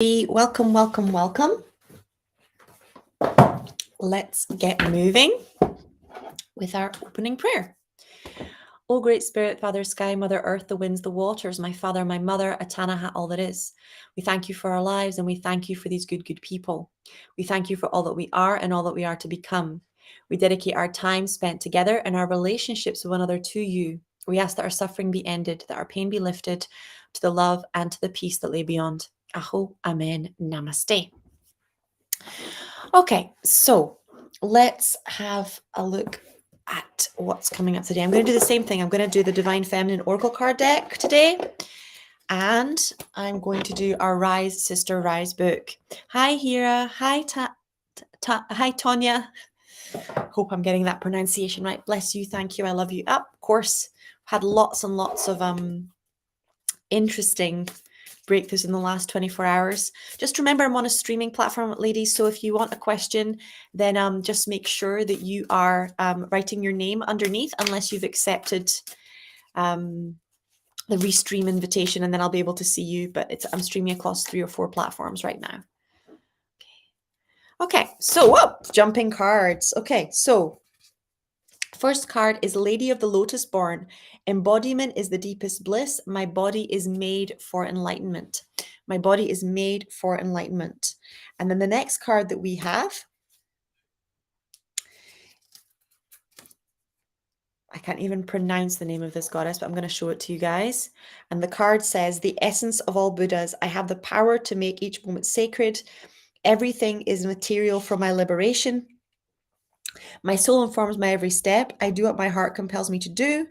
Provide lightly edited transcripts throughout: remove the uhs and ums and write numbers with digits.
Welcome, welcome, welcome. Let's get moving with our opening prayer. O Great Spirit, Father Sky, Mother Earth, the winds, the waters, my Father, my Mother, Atanaha, all that is. We thank you for our lives and we thank you for these good people. We thank you for all that we are and all that we are to become. We dedicate our time spent together and our relationships with one another to you. We ask that our suffering be ended, that our pain be lifted, to the love and to the peace that lay beyond. Aho, Amen, Namaste. Okay, so let's have a look at what's coming up today. I'm going to do the same thing. I'm going to do the Divine Feminine Oracle card deck today. And I'm going to do our Rise Sister Rise book. Hi, Hira. Hi, hi, Tonya. Hope I'm getting that pronunciation right. Bless you. Thank you. I love you. Of course, had lots and lots of interesting breakthroughs in the last 24 hours. Just remember, I'm on a streaming platform, ladies, so if you want a question, then just make sure that you are writing your name underneath, unless you've accepted the restream invitation, and then I'll be able to see you. But I'm streaming across 3 or 4 platforms right now. Okay, so jumping cards. Okay, so first card is Lady of the Lotus Born. Embodiment is the deepest bliss. My body is made for enlightenment. My body is made for enlightenment. And then the next card that we have, I can't even pronounce the name of this goddess, but I'm going to show it to you guys. And the card says, the essence of all Buddhas. I have the power to make each moment sacred. Everything is material for my liberation. My soul informs my every step. I do what my heart compels me to do.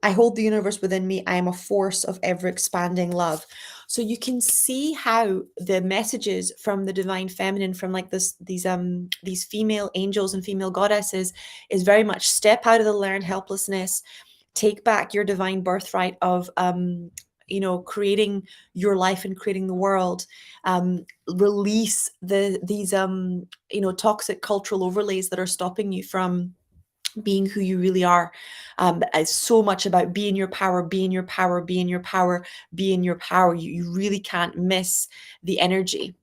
I hold the universe within me. I am a force of ever-expanding love. So you can see how the messages from the Divine Feminine, from like these female angels and female goddesses, is very much step out of the learned helplessness, take back your divine birthright of creating your life and creating the world, release these toxic cultural overlays that are stopping you from being who you really are. It's so much about be in your power, be in your power, be in your power, be in your power. You really can't miss the energy.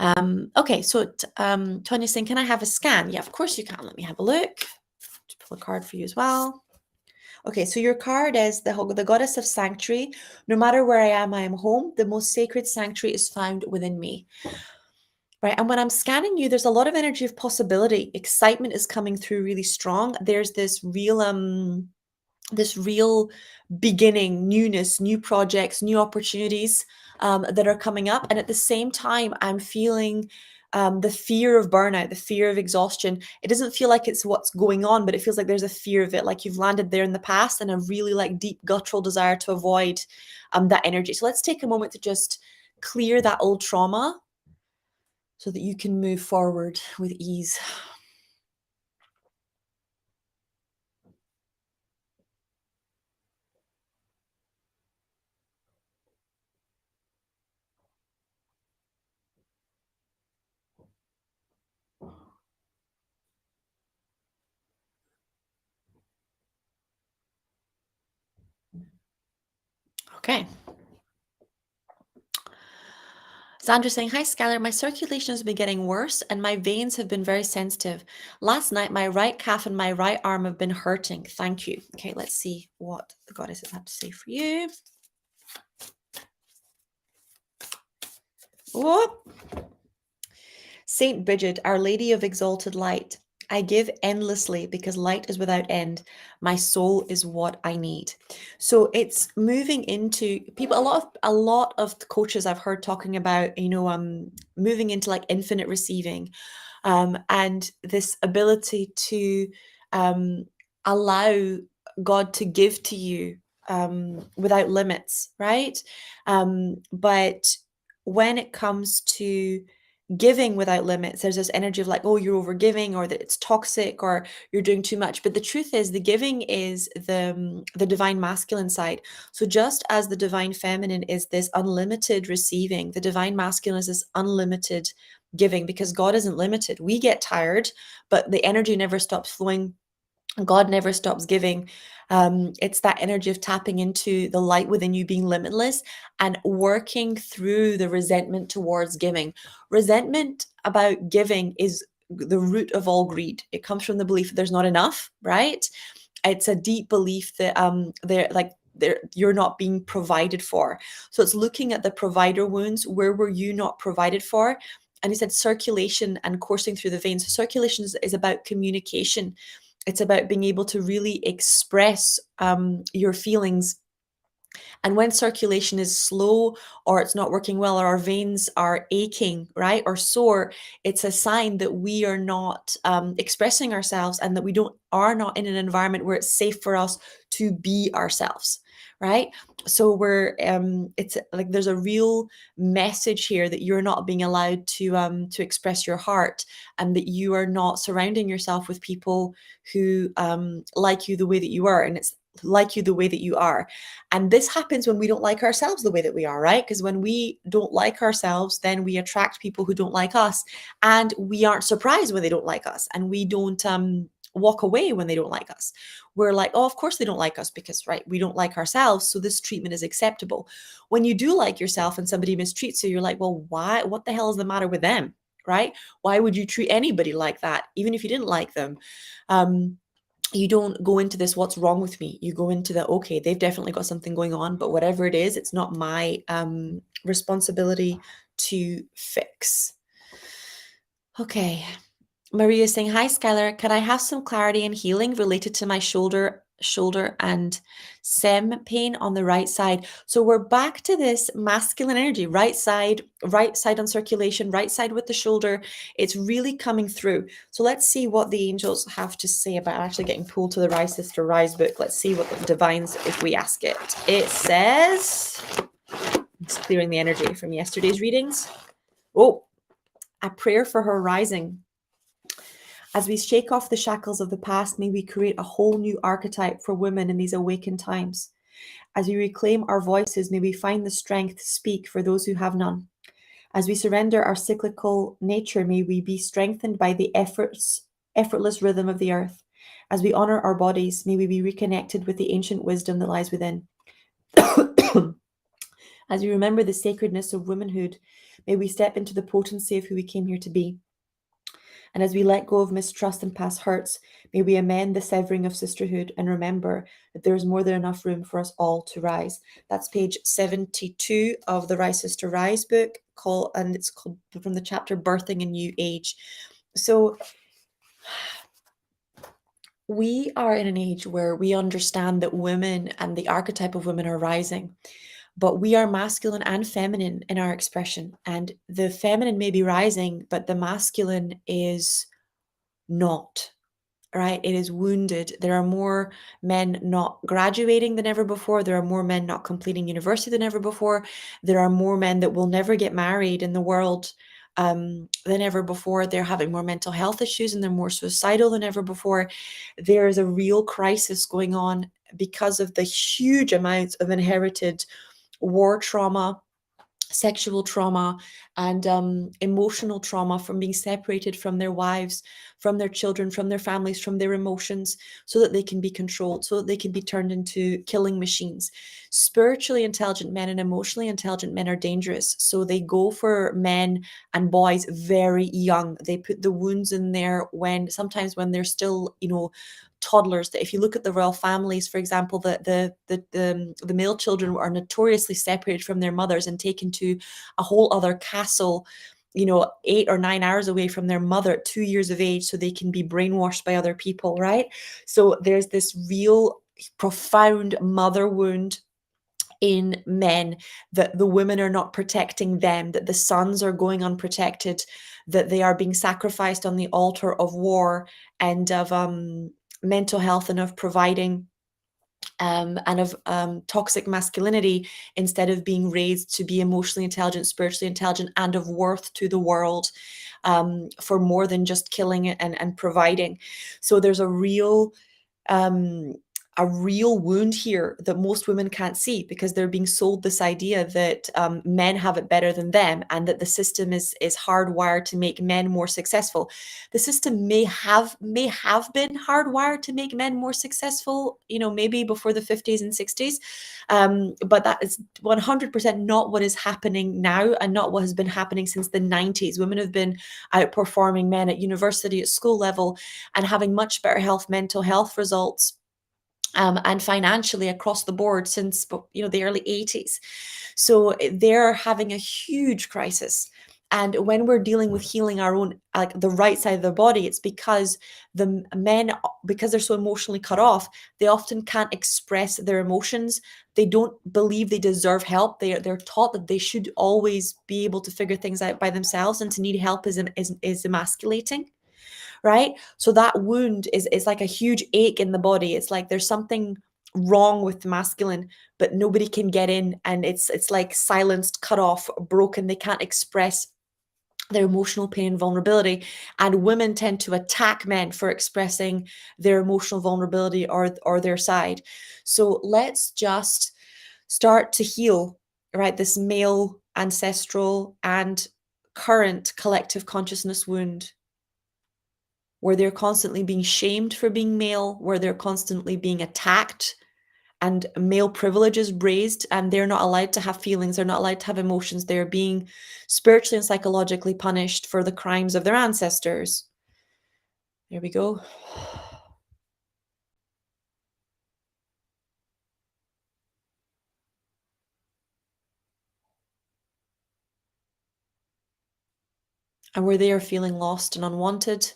Okay, so Tonya's saying, can I have a scan? Yeah, of course you can. Let me have a look. Just pull a card for you as well. Okay, so your card is the goddess of sanctuary. No matter where I am home. The most sacred sanctuary is found within me. Right, and when I'm scanning you, there's a lot of energy of possibility. Excitement is coming through really strong. There's this real beginning, newness, new projects, new opportunities that are coming up. And at the same time, I'm feeling the fear of burnout, the fear of exhaustion. It doesn't feel like it's what's going on, but it feels like there's a fear of it, like you've landed there in the past, and a really like deep guttural desire to avoid that energy. So let's take a moment to just clear that old trauma so that you can move forward with ease. Okay. Sandra saying, hi, Skylar. My circulation has been getting worse and my veins have been very sensitive. Last night, my right calf and my right arm have been hurting. Thank you. Okay, let's see what the goddesses have to say for you. Whoop. Saint Bridget, Our Lady of Exalted Light. I give endlessly because light is without end. My soul is what I need. So it's moving into people. A lot of coaches I've heard talking about, moving into like infinite receiving, and this ability to allow God to give to you without limits, right? But when it comes to giving without limits, there's this energy of like, oh, you're over giving, or that it's toxic, or you're doing too much. But the truth is, the giving is the divine masculine side. So just as the divine feminine is this unlimited receiving, the divine masculine is this unlimited giving, because God isn't limited. We get tired, but the energy never stops flowing. God never stops giving. It's that energy of tapping into the light within you being limitless and working through the resentment towards giving. Resentment about giving is the root of all greed. It comes from the belief that there's not enough, right? It's a deep belief that you're not being provided for. So it's looking at the provider wounds. Where were you not provided for? And he said circulation and coursing through the veins. So circulation is about communication. It's about being able to really express your feelings. And when circulation is slow or it's not working well or our veins are aching, right, or sore, it's a sign that we are not expressing ourselves and that we are not in an environment where it's safe for us to be ourselves, right? So it's like there's a real message here that you're not being allowed to express your heart, and that you are not surrounding yourself with people who like you the way that you are, and it's like you the way that you are. And this happens when we don't like ourselves the way that we are, right? Because when we don't like ourselves, then we attract people who don't like us, and we aren't surprised when they don't like us, and we don't walk away when they don't like us. We're like, oh, of course they don't like us, because right, we don't like ourselves, so this treatment is acceptable. When you do like yourself and somebody mistreats you, you're like, well, why? What the hell is the matter with them, right? Why would you treat anybody like that, even if you didn't like them? You don't go into this, what's wrong with me? You go into the, okay, they've definitely got something going on, but whatever it is, it's not my responsibility to fix. Okay. Maria is saying, hi, Skylar. Can I have some clarity and healing related to my shoulder and sem pain on the right side? So we're back to this masculine energy, right side on circulation, right side with the shoulder. It's really coming through. So let's see what the angels have to say about actually getting pulled to the Rise Sister Rise book. Let's see what the divines, if we ask it. It says, it's clearing the energy from yesterday's readings. Oh, a prayer for her rising. As we shake off the shackles of the past, may we create a whole new archetype for women in these awakened times. As we reclaim our voices, may we find the strength to speak for those who have none. As we surrender our cyclical nature, may we be strengthened by the effortless rhythm of the earth. As we honor our bodies, may we be reconnected with the ancient wisdom that lies within. As we remember the sacredness of womanhood, may we step into the potency of who we came here to be. And as we let go of mistrust and past hurts, may we amend the severing of sisterhood and remember that there is more than enough room for us all to rise. That's page 72 of the Rise Sister Rise book, and it's called from the chapter Birthing a New Age. So we are in an age where we understand that women and the archetype of women are rising, but we are masculine and feminine in our expression. And the feminine may be rising, but the masculine is not, right? It is wounded. There are more men not graduating than ever before. There are more men not completing university than ever before. There are more men that will never get married in the world than ever before. They're having more mental health issues and they're more suicidal than ever before. There is a real crisis going on because of the huge amounts of inherited war trauma, sexual trauma, and emotional trauma from being separated from their wives, from their children, from their families, from their emotions, so that they can be controlled, so that they can be turned into killing machines. Spiritually intelligent men and emotionally intelligent men are dangerous, so they go for men and boys very young. They put the wounds in there sometimes when they're still, toddlers. That if you look at the royal families, for example, the male children are notoriously separated from their mothers and taken to a whole other castle, 8 or 9 hours away from their mother at 2 years of age, so they can be brainwashed by other people, right? So there's this real profound mother wound in men, that the women are not protecting them, that the sons are going unprotected, that they are being sacrificed on the altar of war and of mental health and of providing and of toxic masculinity, instead of being raised to be emotionally intelligent, spiritually intelligent, and of worth to the world, for more than just killing and providing. So there's a real a real wound here that most women can't see because they're being sold this idea that men have it better than them, and that the system is hardwired to make men more successful. The system may have been hardwired to make men more successful, maybe before the 50s and 60s, but that is 100% not what is happening now, and not what has been happening since the 90s. Women have been outperforming men at university, at school level, and having much better mental health results, and financially across the board since the early 80s. So they're having a huge crisis. And when we're dealing with healing our own, like the right side of their body, it's because the men, because they're so emotionally cut off, they often can't express their emotions. They don't believe they deserve help. They're taught that they should always be able to figure things out by themselves, and to need help is emasculating, right? So that wound is like a huge ache in the body. It's like there's something wrong with the masculine, but nobody can get in, and it's like silenced, cut off, broken. They can't express their emotional pain and vulnerability. And women tend to attack men for expressing their emotional vulnerability or their side. So let's just start to heal, right? This male ancestral and current collective consciousness wound, where they're constantly being shamed for being male, where they're constantly being attacked, and male privilege is raised, and they're not allowed to have feelings, they're not allowed to have emotions. They're being spiritually and psychologically punished for the crimes of their ancestors. There we go. And where they are feeling lost and unwanted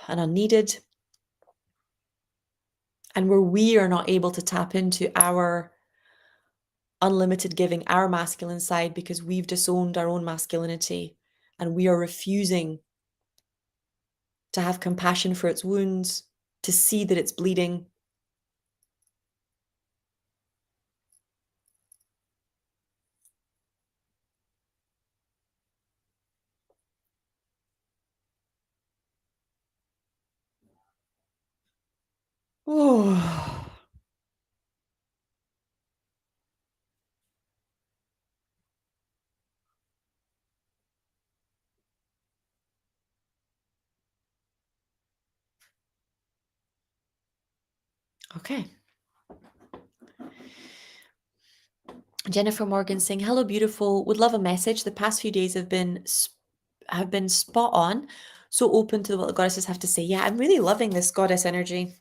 and unneeded, and where we are not able to tap into our unlimited giving, our masculine side, because we've disowned our own masculinity, and we are refusing to have compassion for its wounds, to see that it's bleeding. Oh, okay. Jennifer Morgan saying, "Hello, beautiful. Would love a message. The past few days have been spot on. So open to what the goddesses have to say." Yeah, I'm really loving this goddess energy.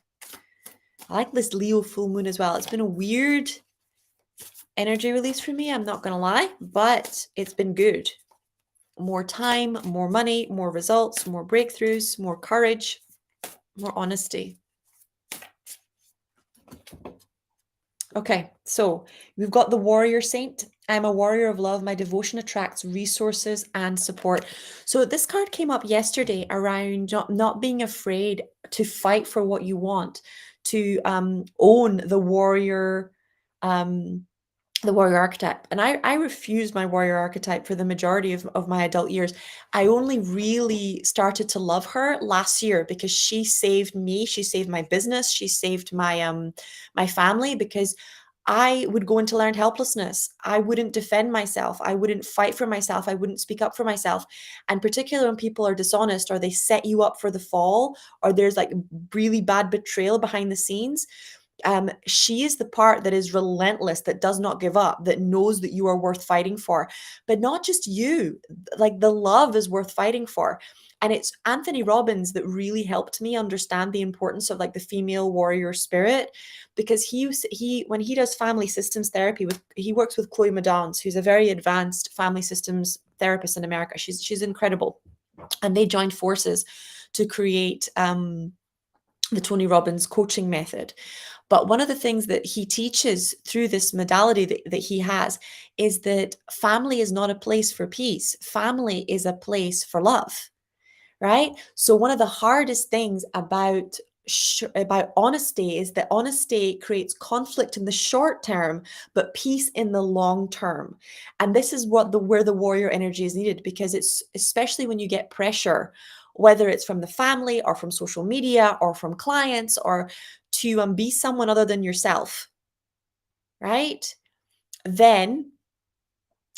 I like this Leo full moon as well. It's been a weird energy release for me, I'm not gonna lie, but it's been good. More time, more money, more results, more breakthroughs, more courage, more honesty. Okay, so we've got the warrior saint. I'm a warrior of love. My devotion attracts resources and support. So this card came up yesterday around not being afraid to fight for what you want, to own the warrior archetype. And I refused my warrior archetype for the majority of my adult years. I only really started to love her last year because she saved me. She saved my business. She saved my family, because I would go into learned helplessness. I wouldn't defend myself. I wouldn't fight for myself. I wouldn't speak up for myself. And particularly when people are dishonest, or they set you up for the fall, or there's like really bad betrayal behind the scenes, she is the part that is relentless, that does not give up, that knows that you are worth fighting for. But not just you, like the love is worth fighting for. And it's Anthony Robbins that really helped me understand the importance of like the female warrior spirit, because he when he does family systems therapy he works with Chloe Madans, who's a very advanced family systems therapist in America. She's incredible. And they joined forces to create the Tony Robbins coaching method. But one of the things that he teaches through this modality that he has is that family is not a place for peace. Family is a place for love, right? So one of the hardest things about honesty is that honesty creates conflict in the short term, but peace in the long term. And this is where the warrior energy is needed, because it's especially when you get pressure, whether it's from the family or from social media or from clients, or to be someone other than yourself, right? Then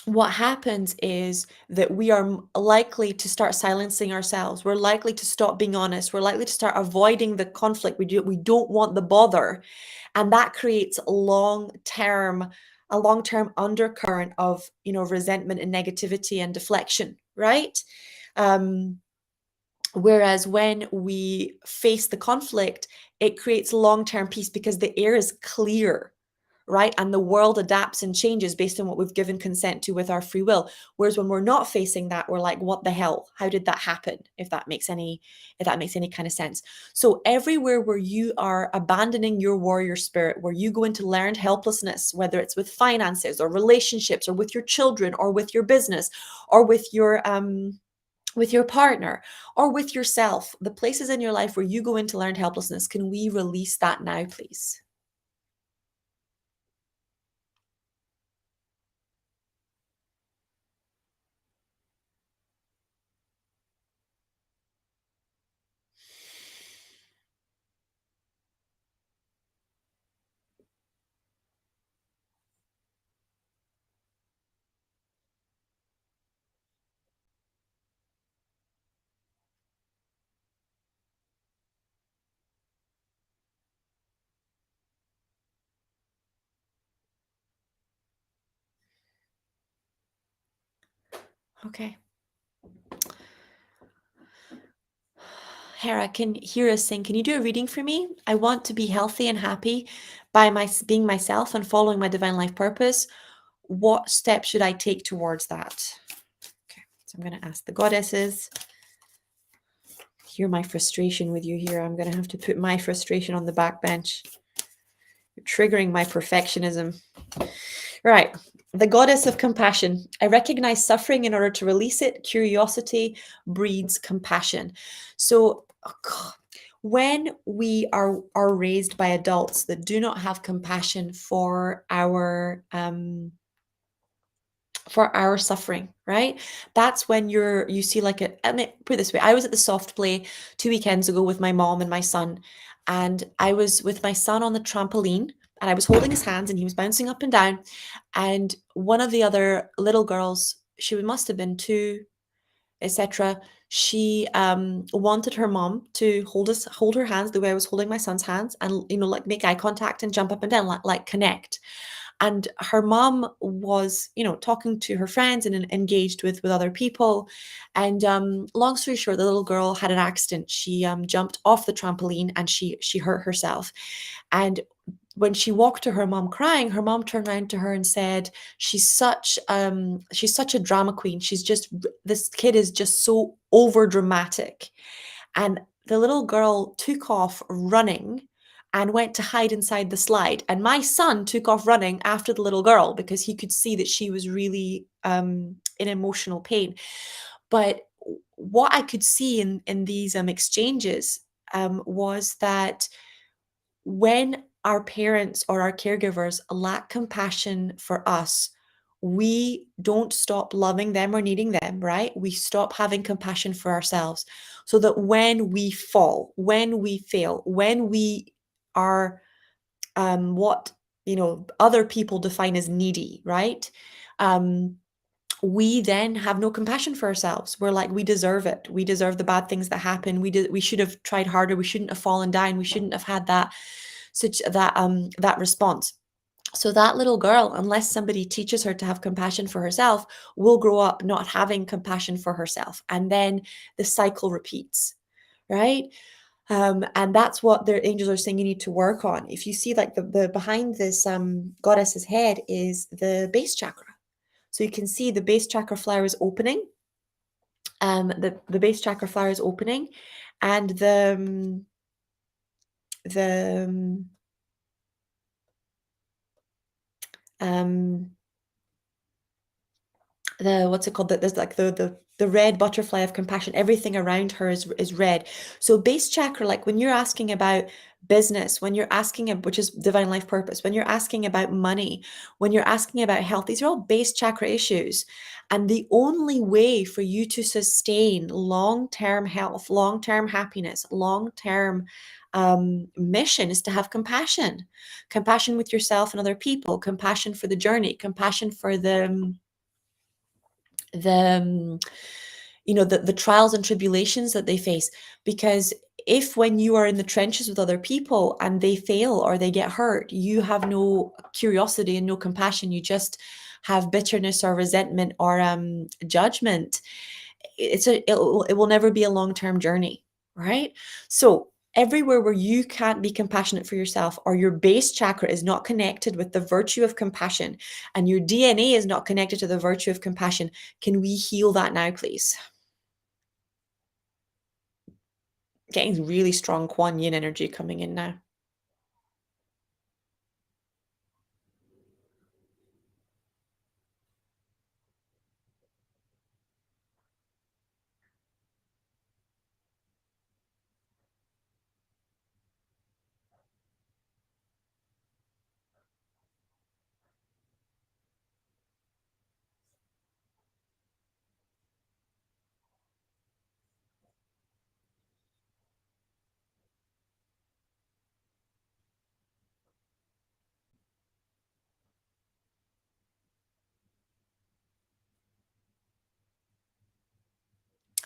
what happens is that we are likely to start silencing ourselves. We're likely to stop being honest. We're likely to start avoiding the conflict. We don't want the bother. And that creates a long-term undercurrent of, resentment and negativity and deflection, right? Um, Whereas when we face the conflict, it creates long-term peace because the air is clear, right? And the world adapts and changes based on what we've given consent to with our free will. Whereas when we're not facing that, we're like, what the hell? How did that happen? If that makes any kind of sense. So everywhere where you are abandoning your warrior spirit, where you go into learned helplessness, whether it's with finances or relationships or with your children or with your business or with your partner or with yourself, the places in your life where you go into learned helplessness, can we release that now, please? Okay. Hera, can hear us sing. Can you do a reading for me? I want to be healthy and happy by being myself and following my divine life purpose. What steps should I take towards that? Okay, so I'm going to ask the goddesses. Hear my frustration with you here. I'm going to have to put my frustration on the back bench. You're triggering my perfectionism. Right. The goddess of compassion. I recognize suffering in order to release it. Curiosity breeds compassion. So, oh God, when we are raised by adults that do not have compassion for our suffering, right? That's when you see like I mean, put it this way, I was at the soft play 2 weekends ago with my mom and my son, and I was with my son on the trampoline, and I was holding his hands and he was bouncing up and down, and one of the other little girls, she must have been 2, etc., she wanted her mom to hold her hands the way I was holding my son's hands, and like make eye contact and jump up and down, like connect. And her mom was talking to her friends and engaged with other people. And long story short, the little girl had an accident. She jumped off the trampoline and she hurt herself. And when she walked to her mom crying, her mom turned around to her and said, she's such a drama queen. This kid is just so over dramatic. And the little girl took off running and went to hide inside the slide. And my son took off running after the little girl because he could see that she was really in emotional pain. But what I could see in these exchanges was that when our parents or our caregivers lack compassion for us, we don't stop loving them or needing them, right? We stop having compassion for ourselves, so that when we fall, when we fail, when we are what other people define as needy, right? Um, we then have no compassion for ourselves. We're like, we deserve it. We deserve the bad things that happen. We should have tried harder. We shouldn't have fallen down. We shouldn't have had that response. So that little girl, unless somebody teaches her to have compassion for herself, will grow up not having compassion for herself. And then the cycle repeats, right? And that's what the angels are saying you need to work on. If you see like the behind this goddess's head is the base chakra. So you can see the base chakra flower is opening. The base chakra flower is opening, and the what's it called? There's like the red butterfly of compassion. Everything around her is red. So base chakra, like when you're asking about business, when you're asking which is divine life purpose, when you're asking about money, when you're asking about health, these are all base chakra issues. And the only way for you to sustain long-term health, long-term happiness, long-term mission is to have compassion. Compassion with yourself and other people, compassion for the journey, compassion for the the trials and tribulations that they face. Because if when you are in the trenches with other people and they fail or they get hurt, you have no curiosity and no compassion, you just have bitterness or resentment or judgment, it will never be a long-term journey, right? So everywhere where you can't be compassionate for yourself, or your base chakra is not connected with the virtue of compassion, and your DNA is not connected to the virtue of compassion, can we heal that now, please? Getting really strong Kuan Yin energy coming in now.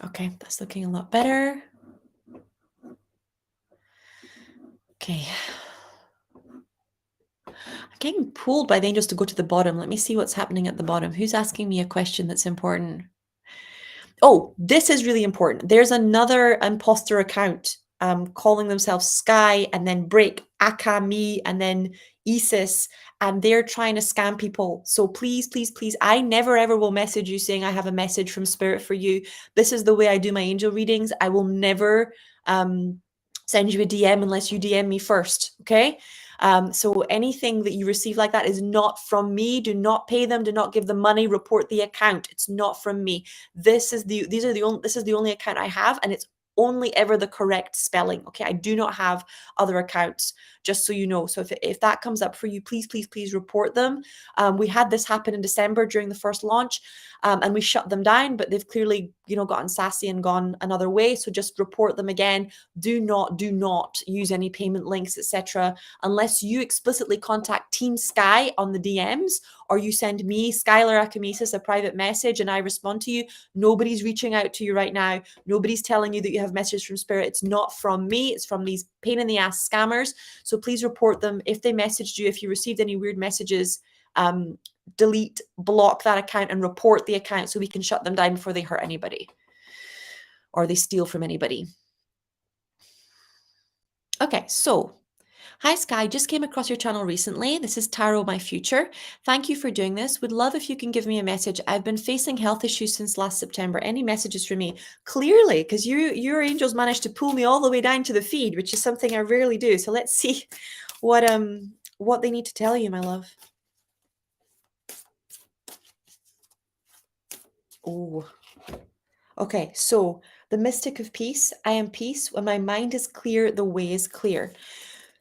Okay, that's looking a lot better. Okay. I'm getting pulled by the angels to go to the bottom. Let me see what's happening at the bottom. Who's asking me a question that's important? Oh, this is really important. There's another imposter account calling themselves Sky and then Break, Akami, and then Isis, and they're trying to scam people. So please, please, please, I never ever will message you saying I have a message from Spirit for you. This is the way I do my angel readings. I will never send you a DM unless you DM me first. Okay. So anything that you receive like that is not from me. Do not pay them. Do not give them money. Report the account. It's not from me. This is the only account I have, and it's only ever the correct spelling. Okay, I do not have other accounts, just so you know. So if that comes up for you, please, please, please report them. We had this happen in December during the first launch, and we shut them down, but they've clearly gotten sassy and gone another way. So just report them again. Do not use any payment links, etc., unless you explicitly contact Team Sky on the DMs, or you send me, Skylar Acamesis, a private message and I respond to you. Nobody's reaching out to you right now. Nobody's telling you that you have messages from Spirit. It's not from me. It's from these pain in the ass scammers. So please report them. If they messaged you, if you received any weird messages, delete, block that account and report the account so we can shut them down before they hurt anybody or they steal from anybody. Okay, so hi Sky, just came across your channel recently. This is Tarot My Future. Thank you for doing this. Would love if you can give me a message. I've been facing health issues since last September. Any messages for me? Clearly, because your angels managed to pull me all the way down to the feed, which is something I rarely do. So let's see what they need to tell you, my love. Oh. Okay, so the mystic of peace. I am peace. When my mind is clear, the way is clear.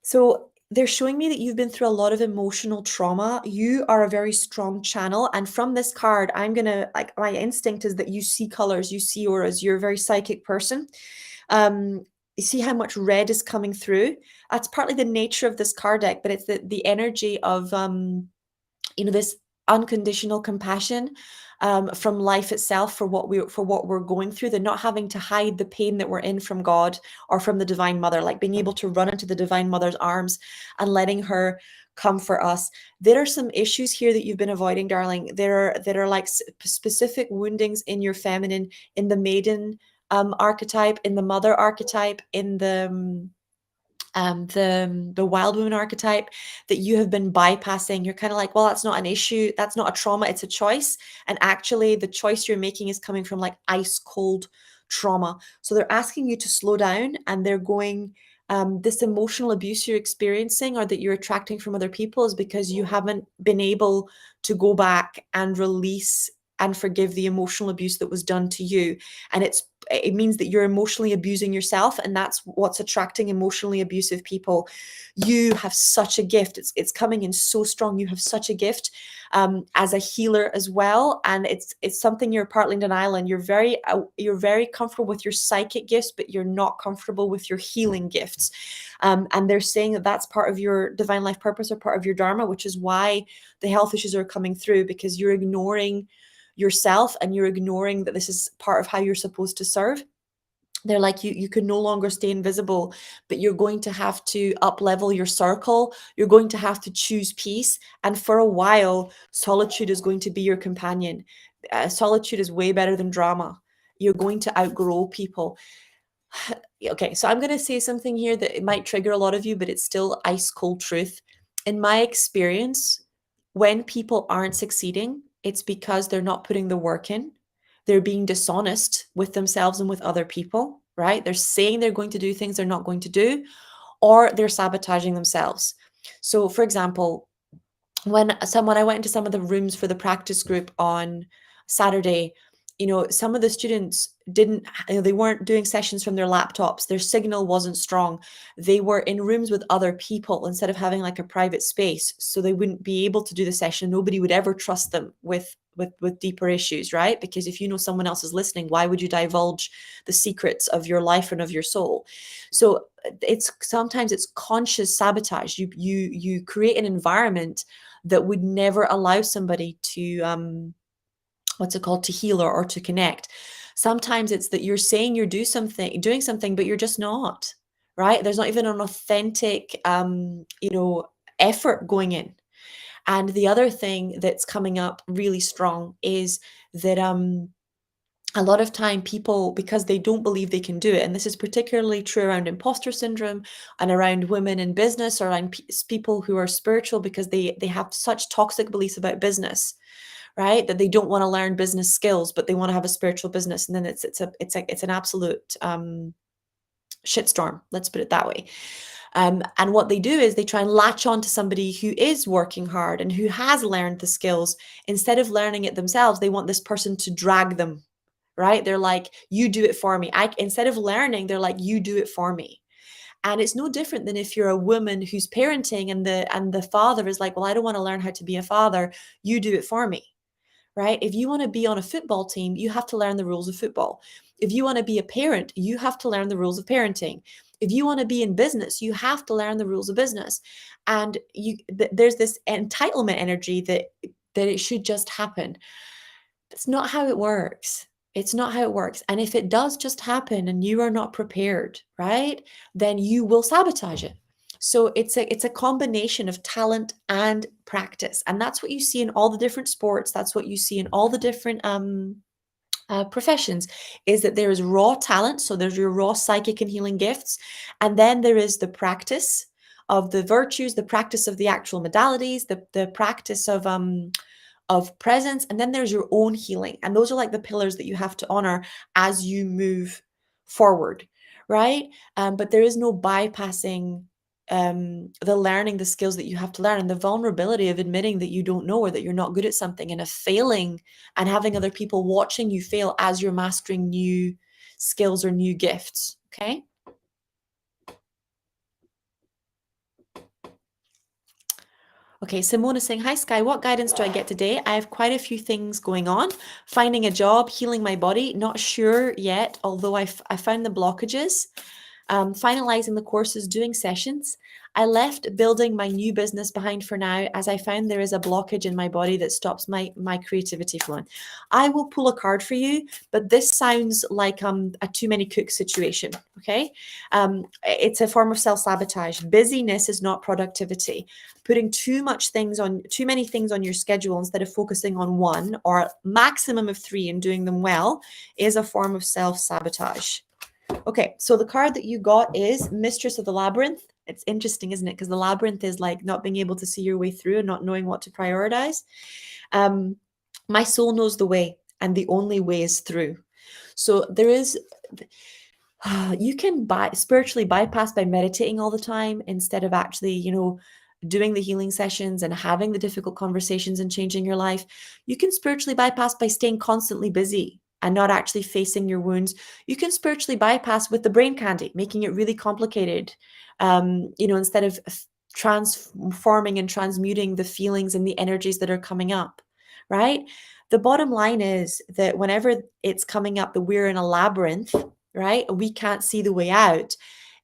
So they're showing me that you've been through a lot of emotional trauma. You are a very strong channel. And from this card, I'm going to, like, my instinct is that you see colors, you see auras. You're a very psychic person. You see how much red is coming through. That's partly the nature of this card deck, but it's the energy of, this unconditional compassion from life itself for what we're going through. They're not having to hide the pain that we're in from God or from the Divine Mother, like being able to run into the Divine Mother's arms and letting her comfort us. There are some issues here that you've been avoiding, darling. There are like specific woundings in your feminine, in the maiden archetype, in the mother archetype, in the wild woman archetype that you have been bypassing. You're kind of like, well, that's not an issue, that's not a trauma, it's a choice. And actually the choice you're making is coming from like ice cold trauma. So they're asking you to slow down, and they're going, this emotional abuse you're experiencing or that you're attracting from other people is because you haven't been able to go back and release and forgive the emotional abuse that was done to you. And it means that you're emotionally abusing yourself, and that's what's attracting emotionally abusive people. You have such a gift. It's coming in so strong. You have such a gift as a healer as well, and it's something you're partly in denial, and you're very comfortable with your psychic gifts, but you're not comfortable with your healing gifts. And they're saying that that's part of your divine life purpose or part of your dharma, which is why the health issues are coming through, because you're ignoring yourself and you're ignoring that this is part of how you're supposed to serve. They're like, you can no longer stay invisible, but you're going to have to up level your circle. You're going to have to choose peace, and for a while solitude is going to be your companion. Solitude is way better than drama. You're going to outgrow people. Okay, so I'm going to say something here that it might trigger a lot of you, but it's still ice cold truth. In my experience, when people aren't succeeding, it's because they're not putting the work in. They're being dishonest with themselves and with other people, right? They're saying they're going to do things they're not going to do, or they're sabotaging themselves. So, for example, when I went into some of the rooms for the practice group on Saturday, some of the students didn't, they weren't doing sessions from their laptops. Their signal wasn't strong. They were in rooms with other people instead of having like a private space, so they wouldn't be able to do the session. Nobody would ever trust them with deeper issues, right? Because if you know someone else is listening, why would you divulge the secrets of your life and of your soul? So sometimes it's conscious sabotage. You create an environment that would never allow somebody to to heal or to connect. Sometimes it's that you're saying you're doing something, but you're just not, right? There's not even an authentic effort going in. And the other thing that's coming up really strong is that a lot of time people, because they don't believe they can do it, and this is particularly true around imposter syndrome and around women in business, or around people who are spiritual, because they have such toxic beliefs about business, right? That they don't want to learn business skills, but they want to have a spiritual business, and then it's an absolute shitstorm. Let's put it that way. And what they do is they try and latch on to somebody who is working hard and who has learned the skills. Instead of learning it themselves, they want this person to drag them, right? They're like, you do it for me. Instead of learning, they're like, you do it for me. And it's no different than if you're a woman who's parenting and the father is like, well, I don't want to learn how to be a father. You do it for me, right? If you want to be on a football team, you have to learn the rules of football. If you want to be a parent, you have to learn the rules of parenting. If you want to be in business, you have to learn the rules of business. And there's this entitlement energy that it should just happen. That's not how it works. It's not how it works. And if it does just happen and you are not prepared, right, then you will sabotage it. So it's a combination of talent and practice. And that's what you see in all the different sports. That's what you see in all the different professions, is that there is raw talent. So there's your raw psychic and healing gifts. And then there is the practice of the virtues, the practice of the actual modalities, the practice of presence, and then there's your own healing. And those are like the pillars that you have to honor as you move forward, right? But there is no bypassing the learning the skills that you have to learn, and the vulnerability of admitting that you don't know, or that you're not good at something, and of failing and having other people watching you fail as you're mastering new skills or new gifts. Okay. Okay, Simone is saying, hi Sky, what guidance do I get today? I have quite a few things going on. Finding a job, healing my body, not sure yet, although I found the blockages. Finalizing the courses, doing sessions. I left building my new business behind for now, as I found there is a blockage in my body that stops my creativity flowing. I will pull a card for you, but this sounds like a too many cooks situation, okay? It's a form of self-sabotage. Busyness is not productivity. Putting too many things on your schedule instead of focusing on one or maximum of 3 and doing them well is a form of self-sabotage. Okay, so the card that you got is Mistress of the Labyrinth. It's interesting, isn't it? Because the labyrinth is like not being able to see your way through and not knowing what to prioritize. My soul knows the way, and the only way is through. So there is, you can spiritually bypass by meditating all the time instead of actually, doing the healing sessions and having the difficult conversations and changing your life, you can spiritually bypass by staying constantly busy and not actually facing your wounds. You can spiritually bypass with the brain candy, making it really complicated. Instead of transforming and transmuting the feelings and the energies that are coming up, right? The bottom line is that whenever it's coming up that we're in a labyrinth, right, we can't see the way out,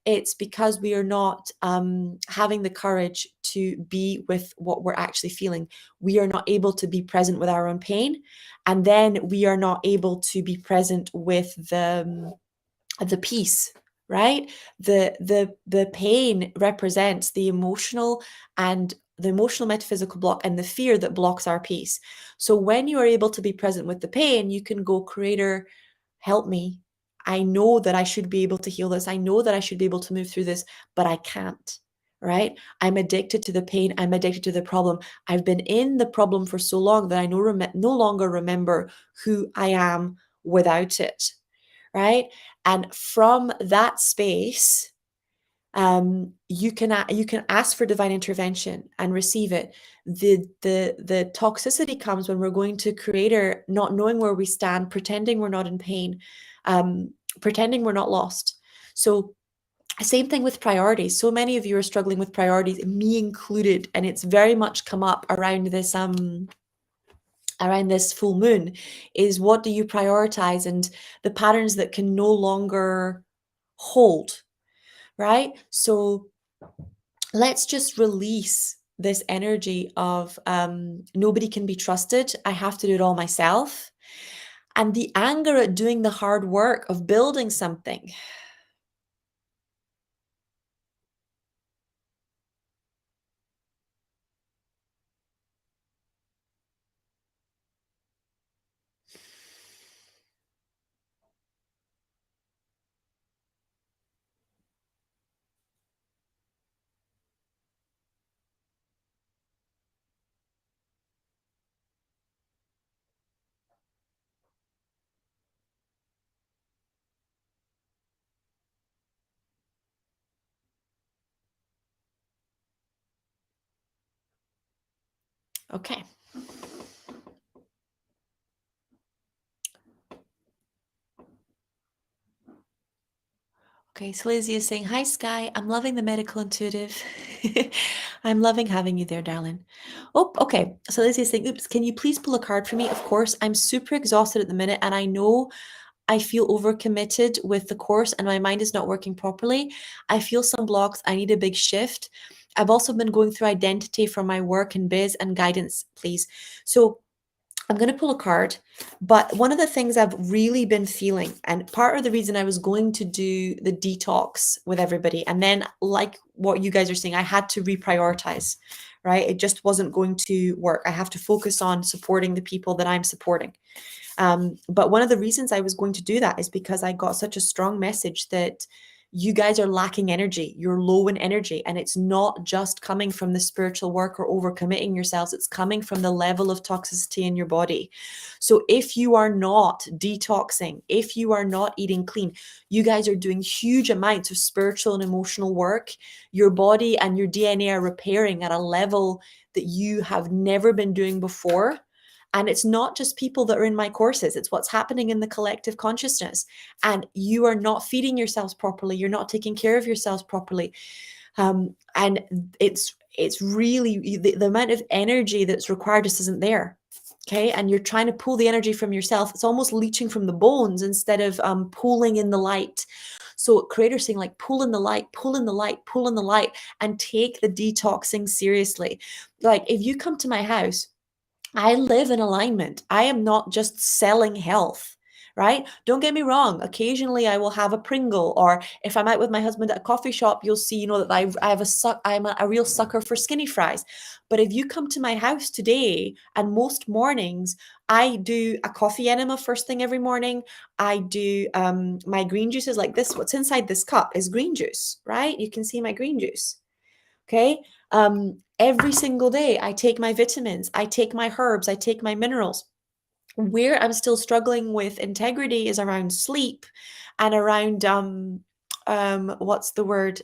it's because we are not having the courage to be with what we're actually feeling. We are not able to be present with our own pain, and then we are not able to be present with the peace, right? The pain represents the emotional metaphysical block and the fear that blocks our peace. So when you are able to be present with the pain, you can go, Creator, help me. I know that I should be able to heal this. I know that I should be able to move through this, but I can't, right? I'm addicted to the pain. I'm addicted to the problem. I've been in the problem for so long that I no longer remember who I am without it, right? And from that space, you can ask for divine intervention and receive it. The toxicity comes when we're going to Creator, not knowing where we stand, pretending we're not in pain, pretending we're not lost. So same thing with priorities. So many of you are struggling with priorities, me included, and it's very much come up around this full moon, is what do you prioritize, and the patterns that can no longer hold, right? So let's just release this energy of nobody can be trusted. I have to do it all myself. And the anger at doing the hard work of building something. Okay. Okay, so Lizzie is saying, hi, Sky. I'm loving the medical intuitive. I'm loving having you there, darling. Oh, okay. So Lizzie is saying, oops, can you please pull a card for me? Of course, I'm super exhausted at the minute, and I know I feel overcommitted with the course and my mind is not working properly. I feel some blocks. I need a big shift. I've also been going through identity for my work and biz and guidance, please. So I'm going to pull a card, but one of the things I've really been feeling, and part of the reason I was going to do the detox with everybody, and then like what you guys are saying, I had to reprioritize, right? It just wasn't going to work. I have to focus on supporting the people that I'm supporting. But one of the reasons I was going to do that is because I got such a strong message that you guys are lacking energy. You're low in energy. And it's not just coming from the spiritual work or overcommitting yourselves. It's coming from the level of toxicity in your body. So if you are not detoxing, if you are not eating clean, you guys are doing huge amounts of spiritual and emotional work. Your body and your DNA are repairing at a level that you have never been doing before. And it's not just people that are in my courses, it's what's happening in the collective consciousness. And you are not feeding yourselves properly, you're not taking care of yourselves properly. And it's really the amount of energy that's required just isn't there. Okay, and you're trying to pull the energy from yourself. It's almost leaching from the bones instead of pulling in the light. So Creator's saying, like, pull in the light, pull in the light, pull in the light, and take the detoxing seriously. Like, if you come to my house, I live in alignment. I am not just selling health, right? Don't get me wrong. Occasionally I will have a Pringle, or if I'm out with my husband at a coffee shop, you'll see, that I have I'm a real sucker for skinny fries. But if you come to my house today, and most mornings I do a coffee enema first thing every morning. I do my green juices like this. What's inside this cup is green juice, right? You can see my green juice. Okay. Every single day, I take my vitamins, I take my herbs, I take my minerals. Where I'm still struggling with integrity is around sleep and around what's the word?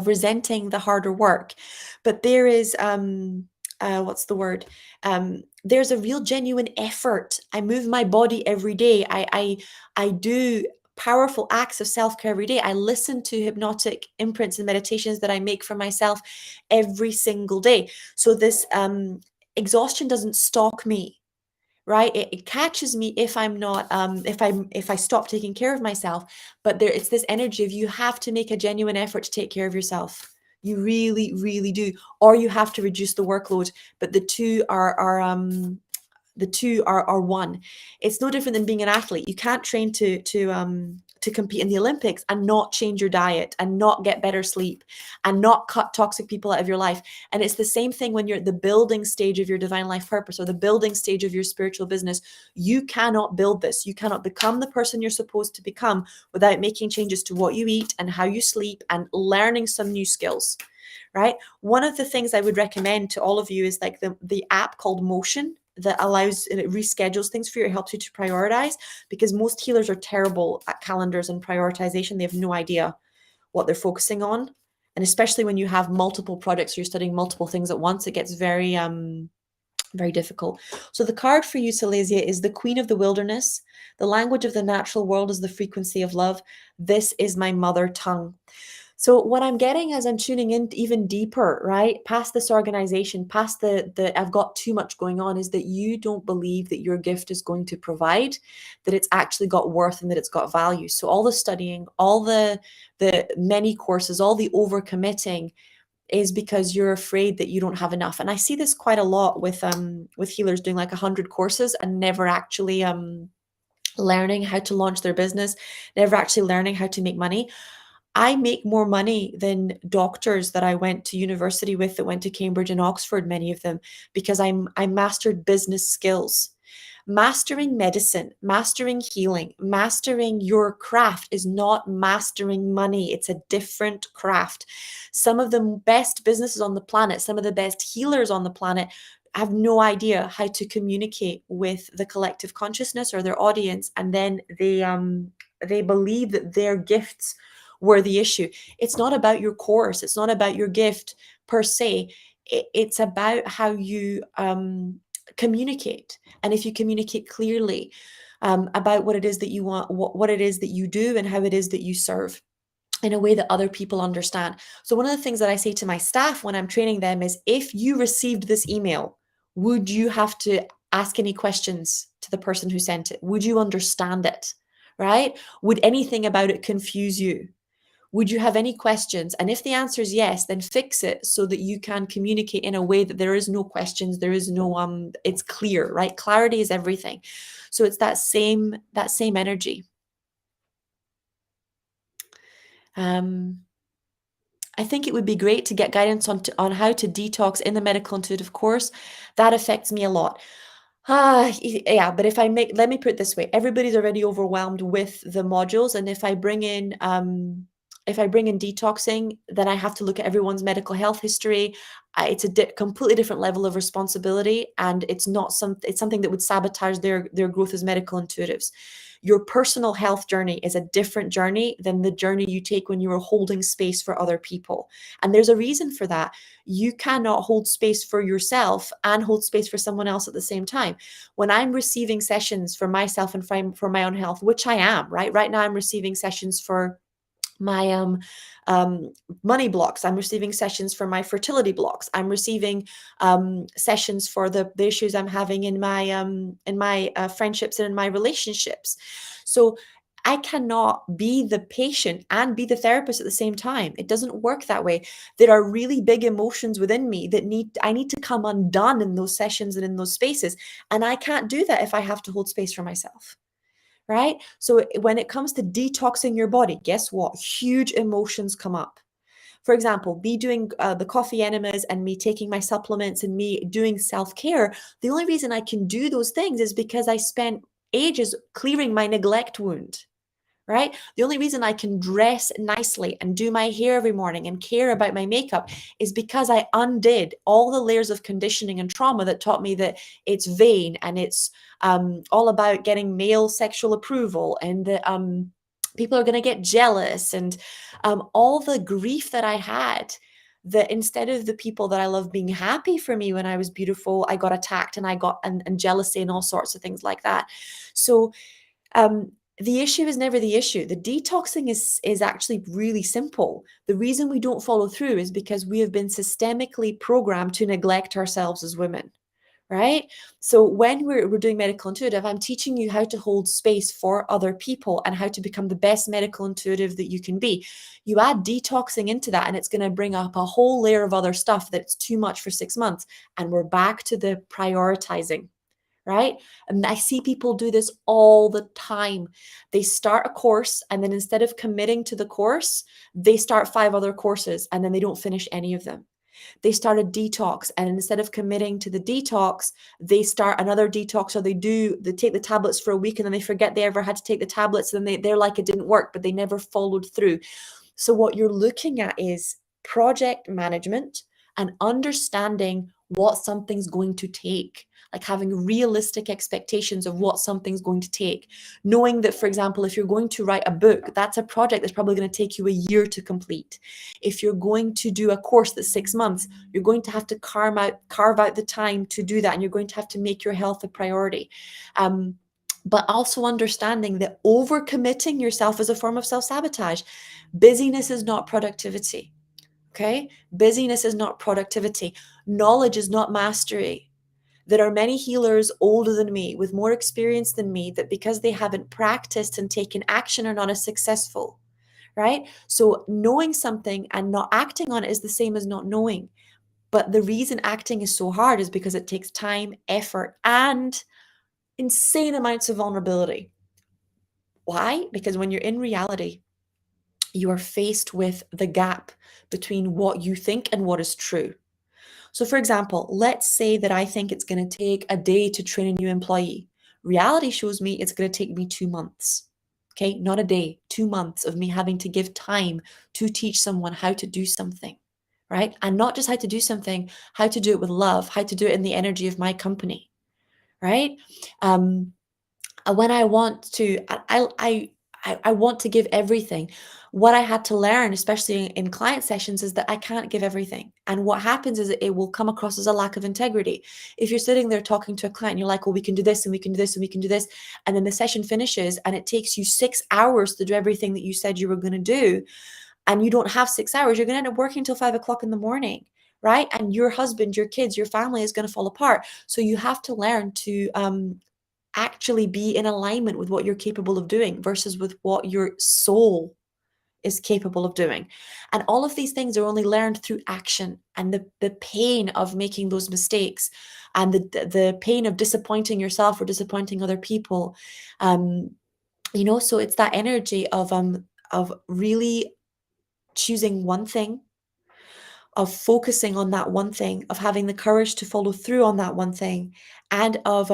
resenting the harder work. But there is what's the word? There's a real genuine effort. I move my body every day. I do powerful acts of self-care every day. I listen to hypnotic imprints and meditations that I make for myself every single day. So this exhaustion doesn't stalk me, right? It catches me if I'm not if I stop taking care of myself. But there, it's this energy of you have to make a genuine effort to take care of yourself. You really, really do. Or you have to reduce the workload. But the two are one. It's no different than being an athlete. You can't train to compete in the Olympics and not change your diet and not get better sleep and not cut toxic people out of your life. And it's the same thing when you're at the building stage of your divine life purpose or the building stage of your spiritual business. You cannot build this. You cannot become the person you're supposed to become without making changes to what you eat and how you sleep and learning some new skills, right? One of the things I would recommend to all of you is like the app called Motion that allows, and it reschedules things for you. It helps you to prioritize, because most healers are terrible at calendars and prioritization. They have no idea what they're focusing on. And especially when you have multiple projects, you're studying multiple things at once, it gets very difficult. So the card for you, Silesia, is the Queen of the Wilderness. The language of the natural world is the frequency of love. This is my mother tongue. So what I'm getting as I'm tuning in even deeper, right, past this organization, past the I've got too much going on, is that you don't believe that your gift is going to provide, that it's actually got worth and that it's got value. So all the studying, all the many courses, all the overcommitting is because you're afraid that you don't have enough. And I see this quite a lot with healers doing like 100 courses and never actually learning how to launch their business, never actually learning how to make money. I make more money than doctors that I went to university with, that went to Cambridge and Oxford, many of them, because I mastered business skills. Mastering medicine, mastering healing, mastering your craft is not mastering money. It's a different craft. Some of the best businesses on the planet, some of the best healers on the planet have no idea how to communicate with the collective consciousness or their audience, and then they believe that their gifts were the issue. It's not about your course. It's not about your gift per se. It's about how you communicate. And if you communicate clearly about what it is that you want, what it is that you do, and how it is that you serve in a way that other people understand. So one of the things that I say to my staff when I'm training them is, if you received this email, would you have to ask any questions to the person who sent it? Would you understand it? Right? Would anything about it confuse you? Would you have any questions? And if the answer is yes, then fix it so that you can communicate in a way that there is no questions, there is no it's clear, right? Clarity is everything. So it's that same energy. I think it would be great to get guidance on how to detox in the medical intuitive course. That affects me a lot. Yeah, but let me put it this way. Everybody's already overwhelmed with the modules. And if I bring in detoxing, then I have to look at everyone's medical health history. It's a completely different level of responsibility, and it's something that would sabotage their growth as medical intuitives. Your personal health journey is a different journey than the journey you take when you are holding space for other people. And there's a reason for that. You cannot hold space for yourself and hold space for someone else at the same time. When I'm receiving sessions for myself and for my own health, which I am, right now I'm receiving sessions for my money blocks. I'm receiving sessions for my fertility blocks. I'm receiving sessions for the issues I'm having in my friendships and in my relationships. So I cannot be the patient and be the therapist at the same time. It doesn't work that way. There are really big emotions within me that I need to come undone in those sessions and in those spaces. And I can't do that if I have to hold space for myself. Right? So when it comes to detoxing your body, guess what? Huge emotions come up. For example, me doing the coffee enemas and me taking my supplements and me doing self-care, the only reason I can do those things is because I spent ages clearing my neglect wound. Right? The only reason I can dress nicely and do my hair every morning and care about my makeup is because I undid all the layers of conditioning and trauma that taught me that it's vain and it's all about getting male sexual approval, and People are going to get jealous, and all the grief that I had, that instead of the people that I love being happy for me when I was beautiful, I got attacked and I got and jealousy and all sorts of things like that. So the issue is never the issue. The detoxing is actually really simple. The reason we don't follow through is because we have been systemically programmed to neglect ourselves as women, right? So when we're doing medical intuitive, I'm teaching you how to hold space for other people and how to become the best medical intuitive that you can be. You add detoxing into that, and it's going to bring up a whole layer of other stuff that's too much for 6 months. And we're back to the prioritizing, right? And I see people do this all the time. They start a course, and then instead of committing to the course, they start 5 other courses, and then they don't finish any of them. They start a detox, and instead of committing to the detox, they start another detox, or they take the tablets for a week, and then they forget they ever had to take the tablets, and then they're like, it didn't work, but they never followed through. So what you're looking at is project management and understanding what something's going to take, like having realistic expectations of what something's going to take. Knowing that, for example, if you're going to write a book, that's a project that's probably going to take you a year to complete. If you're going to do a course that's 6 months, you're going to have to carve out the time to do that, and you're going to have to make your health a priority. But also understanding that overcommitting yourself is a form of self-sabotage. Busyness is not productivity. Okay? Busyness is not productivity. Knowledge is not mastery. There are many healers older than me with more experience than me that, because they haven't practiced and taken action, are not as successful, right? So knowing something and not acting on it is the same as not knowing. But the reason acting is so hard is because it takes time, effort, and insane amounts of vulnerability. Why? Because when you're in reality, you are faced with the gap between what you think and what is true. So, for example, let's say that I think it's going to take a day to train a new employee. Reality shows me it's going to take me 2 months. Okay, not a day, 2 months of me having to give time to teach someone how to do something, right? And not just how to do something, how to do it with love, how to do it in the energy of my company, right? When I want to, I want to give everything. What I had to learn, especially in client sessions, is that I can't give everything. And what happens is it will come across as a lack of integrity. If you're sitting there talking to a client, you're like, well, we can do this and we can do this and we can do this. And then the session finishes and it takes you 6 hours to do everything that you said you were going to do. And you don't have 6 hours, you're going to end up working until 5 o'clock in the morning, right? And your husband, your kids, your family is going to fall apart. So you have to learn to actually be in alignment with what you're capable of doing versus with what your soul is capable of doing. And all of these things are only learned through action, and the pain of making those mistakes, and the pain of disappointing yourself or disappointing other people. So it's that energy of really choosing one thing, of focusing on that one thing, of having the courage to follow through on that one thing, and of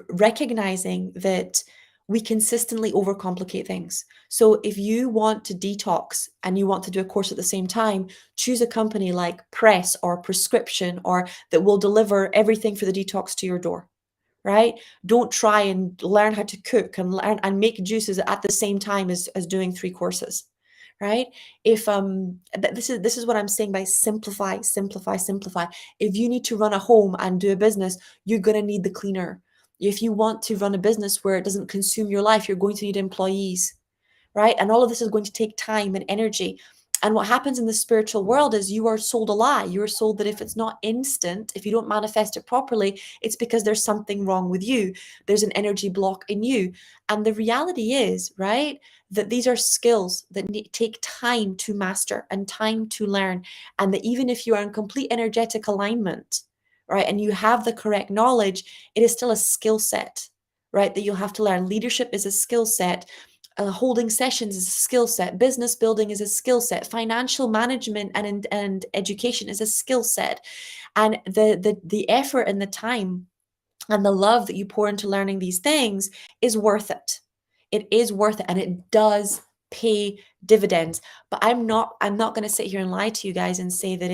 recognizing that we consistently overcomplicate things. So if you want to detox and you want to do a course at the same time, choose a company like Press or Prescription, or that will deliver everything for the detox to your door, right? Don't try and learn how to cook and learn and make juices at the same time as doing 3 courses, right? If this is what I'm saying by simplify, simplify, simplify. If you need to run a home and do a business, you're going to need the cleaner. If you want to run a business where it doesn't consume your life, you're going to need employees, right? And all of this is going to take time and energy. And what happens in the spiritual world is you are sold a lie. You are sold that if it's not instant, if you don't manifest it properly, it's because there's something wrong with you. There's an energy block in you. And the reality is, right, that these are skills that take time to master and time to learn. And that even if you are in complete energetic alignment, right, and you have the correct knowledge, it is still a skill set, right, that you'll have to learn. Leadership is a skill set. Holding sessions is a skill set. Business building is a skill set. Financial management and education is a skill set. And the effort and the time and the love that you pour into learning these things is worth it. It is worth it, and it does pay dividends. But I'm not going to sit here and lie to you guys and say that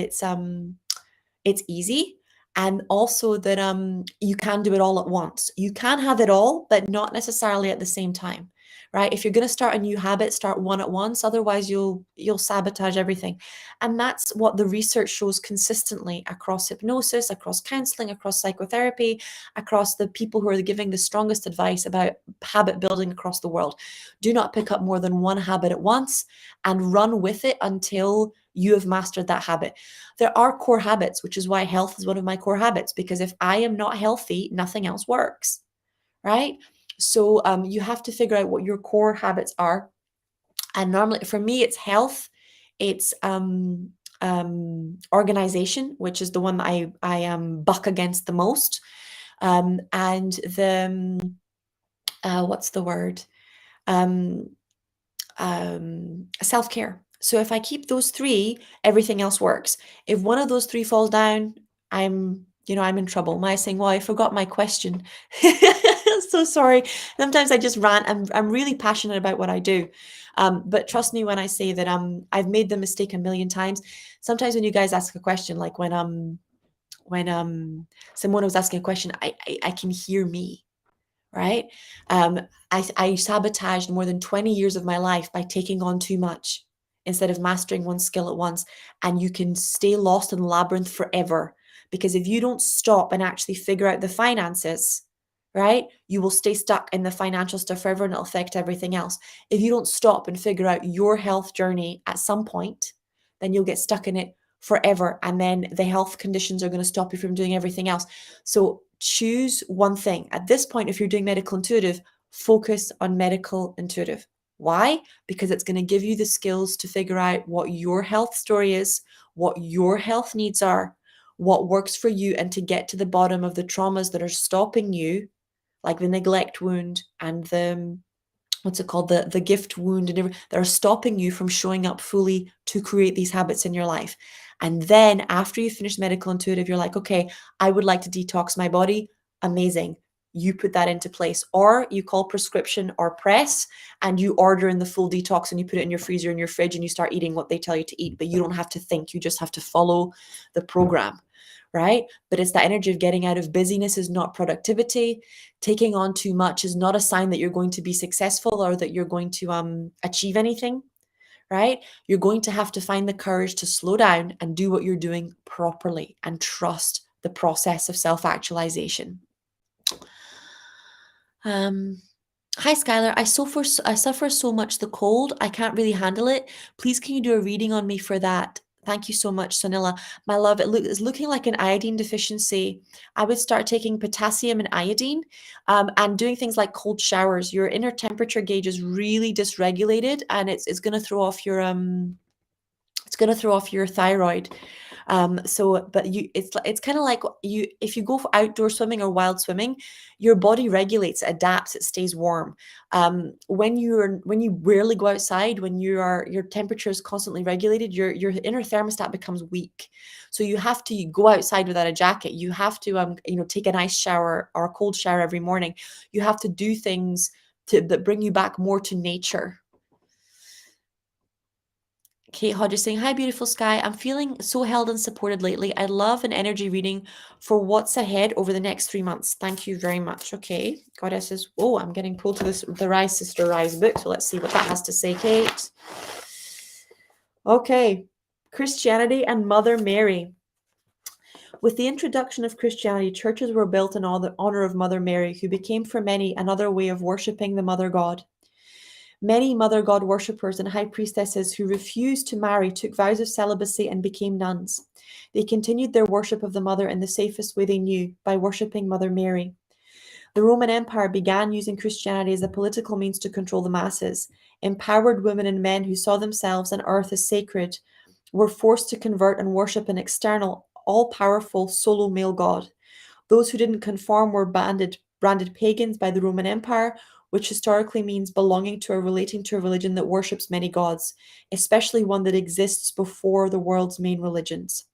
it's easy, and also that you can do it all at once. You can have it all, but not necessarily at the same time. right? If you're going to start a new habit, start one at once. Otherwise, you'll sabotage everything. And that's what the research shows consistently across hypnosis, across counseling, across psychotherapy, across the people who are giving the strongest advice about habit building across the world. Do not pick up more than one habit at once and run with it until you have mastered that habit. There are core habits, which is why health is one of my core habits, because if I am not healthy, nothing else works, right? So you have to figure out what your core habits are. And normally for me, it's health, it's organization, which is the one that I buck against the most. And the what's the word? Self-care. So if I keep those three, everything else works. If one of those three falls down, I'm in trouble. Maya saying, well, I forgot my question. So sorry. Sometimes I just rant. I'm really passionate about what I do. But trust me when I say that I've made the mistake a million times. Sometimes when you guys ask a question, like when someone was asking a question, I can hear me, right? I sabotaged more than 20 years of my life by taking on too much instead of mastering one skill at once. And you can stay lost in the labyrinth forever, because if you don't stop and actually figure out the finances, right, you will stay stuck in the financial stuff forever and it'll affect everything else. If you don't stop and figure out your health journey at some point, then you'll get stuck in it forever. And then the health conditions are going to stop you from doing everything else. So choose one thing. At this point, if you're doing medical intuitive, focus on medical intuitive. Why? Because it's going to give you the skills to figure out what your health story is, what your health needs are, what works for you, and to get to the bottom of the traumas that are stopping you, like the neglect wound and the what's it called, the gift wound and everything that are stopping you from showing up fully to create these habits in your life. And then after you finish medical intuitive, you're like, okay, I would like to detox my body. Amazing. You put that into place, or you call prescription or press and you order in the full detox and you put it in your freezer, in your fridge, and you start eating what they tell you to eat. But you don't have to think, you just have to follow the program, right? But it's that energy of getting out of busyness is not productivity. Taking on too much is not a sign that you're going to be successful or that you're going to achieve anything, right? You're going to have to find the courage to slow down and do what you're doing properly and trust the process of self-actualization. Hi, Skylar. I suffer so much the cold. I can't really handle it. Please, can you do a reading on me for that? Thank you so much, Sonila. My love, it's looking like an iodine deficiency. I would start taking potassium and iodine and doing things like cold showers. Your inner temperature gauge is really dysregulated, and it's going to throw off your thyroid. But it's kind of like if you go for outdoor swimming or wild swimming, your body regulates, adapts, it stays warm. When you rarely go outside, when your temperature is constantly regulated, your inner thermostat becomes weak. So you have to go outside without a jacket. You have to take an ice shower or a cold shower every morning. You have to do things that bring you back more to nature. Kate Hodges saying, hi, beautiful Sky. I'm feeling so held and supported lately. I'd love an energy reading for what's ahead over the next 3 months. Thank you very much. Okay. Goddesses. Oh, I'm getting pulled to the Rise Sister Rise book. So let's see what that has to say, Kate. Okay. Christianity and Mother Mary. With the introduction of Christianity, churches were built in honor of Mother Mary, who became for many another way of worshipping the Mother God. Many Mother God worshippers and high priestesses who refused to marry took vows of celibacy and became nuns. They continued their worship of the Mother in the safest way they knew, by worshipping Mother Mary. The Roman Empire began using Christianity as a political means to control the masses. Empowered women and men who saw themselves and earth as sacred were forced to convert and worship an external, all-powerful, solo male god. Those who didn't conform were branded pagans by the Roman Empire, which historically means belonging to or relating to a religion that worships many gods, especially one that exists before the world's main religions.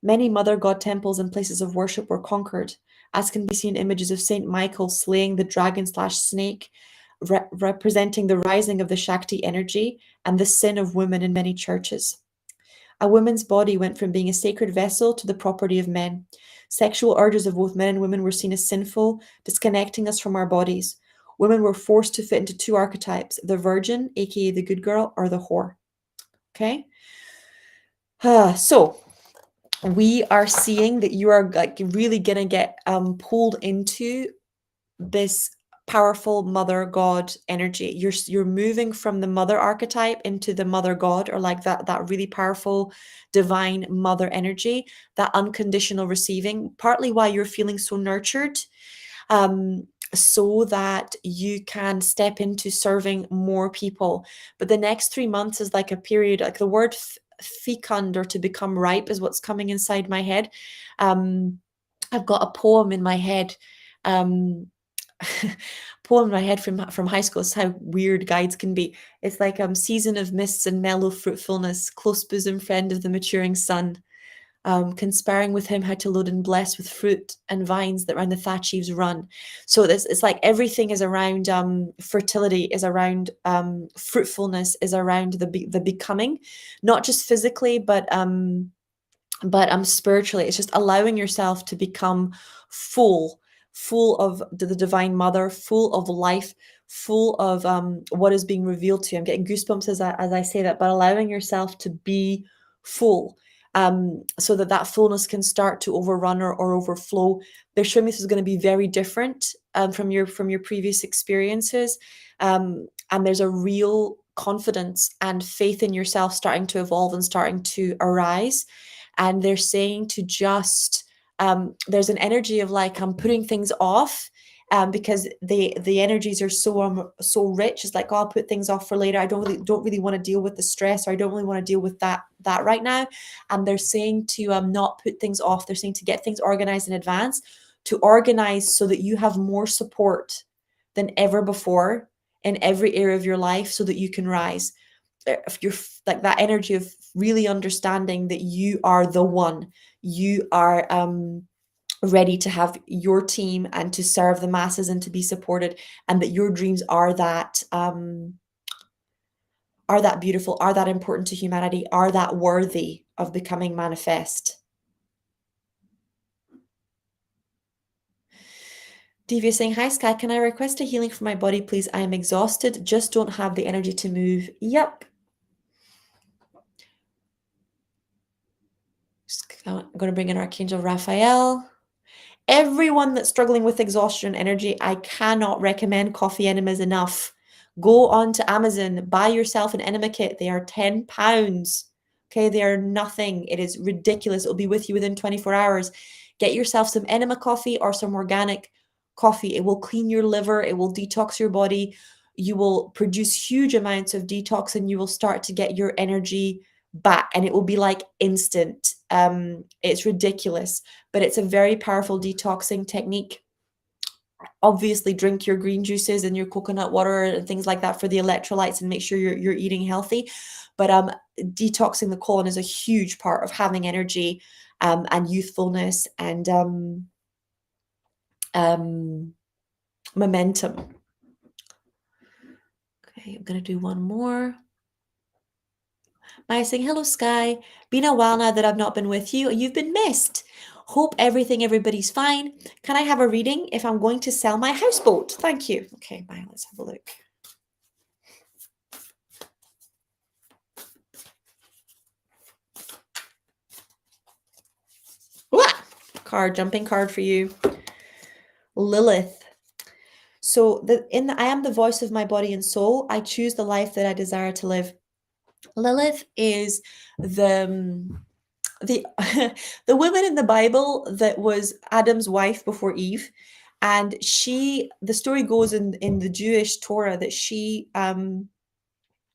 Many mother god temples and places of worship were conquered, as can be seen in images of Saint Michael slaying the dragon/snake, representing the rising of the Shakti energy and the sin of women in many churches. A woman's body went from being a sacred vessel to the property of men. Sexual urges of both men and women were seen as sinful, disconnecting us from our bodies. Women were forced to fit into two archetypes, the virgin, aka the good girl, or the whore. Okay? So we are seeing that you are like really gonna get pulled into this powerful mother god energy. You're moving from the mother archetype into the mother god, or like that really powerful divine mother energy, that unconditional receiving, partly why you're feeling so nurtured, so that you can step into serving more people. But the next 3 months is like a period, like the word fecund, or to become ripe, is what's coming inside my head. I've got a poem in my head, poem in my head from high school. It's how weird guides can be. It's like season of mists and mellow fruitfulness, close bosom friend of the maturing sun, conspiring with him how to load and bless with fruit and vines that round the thatch eaves run. So it's like everything is around fertility, is around fruitfulness, is around the becoming, not just physically, but spiritually. It's just allowing yourself to become full of the divine mother, full of life, full of what is being revealed to you. I'm getting goosebumps as I say that, but allowing yourself to be full, so that fullness can start to overrun or overflow. They're showing this is going to be very different from your previous experiences, and there's a real confidence and faith in yourself starting to evolve and starting to arise. And they're saying to just there's an energy of like I'm putting things off, because the energies are so rich. It's like, oh, I'll put things off for later. I don't really want to deal with the stress, or I don't really want to deal with that right now. And they're saying to not put things off. They're saying to get things organized in advance, to organize so that you have more support than ever before in every area of your life, so that you can rise. If you're like that energy of really understanding that you are the one, you are ready to have your team and to serve the masses and to be supported, and that your dreams are that beautiful, are that important to humanity, are that worthy of becoming manifest. Divya saying, hi Sky, can I request a healing for my body, please? I am exhausted, just don't have the energy to move. Yep. I'm going to bring in Archangel Raphael. Everyone that's struggling with exhaustion energy, I cannot recommend coffee enemas enough. Go on to Amazon, buy yourself an enema kit. They are £10. Okay, they are nothing. It is ridiculous. It'll be with you within 24 hours. Get yourself some enema coffee or some organic coffee. It will clean your liver. It will detox your body. You will produce huge amounts of detox, and you will start to get your energy back, and it will be like instant. It's ridiculous, but it's a very powerful detoxing technique. Obviously, drink your green juices and your coconut water and things like that for the electrolytes, and make sure you're eating healthy. But detoxing the colon is a huge part of having energy, and youthfulness, and momentum. Okay, I'm gonna do one more. Maya saying, hello, Sky. Been a while now that I've not been with you. You've been missed. Hope everybody's fine. Can I have a reading if I'm going to sell my houseboat? Thank you. Okay, Maya, let's have a look. Jumping card for you. Lilith. So I am the voice of my body and soul. I choose the life that I desire to live. Lilith is the the woman in the Bible that was Adam's wife before Eve, and the story goes in the Jewish Torah that she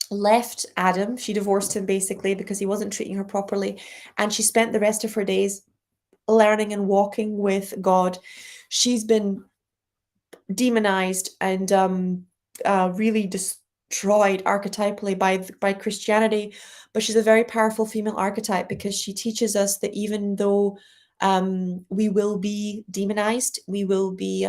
left Adam. She divorced him basically because he wasn't treating her properly, and she spent the rest of her days learning and walking with God. She's been demonized and really destroyed archetypally by Christianity, but she's a very powerful female archetype because she teaches us that even though we will be demonized, we will be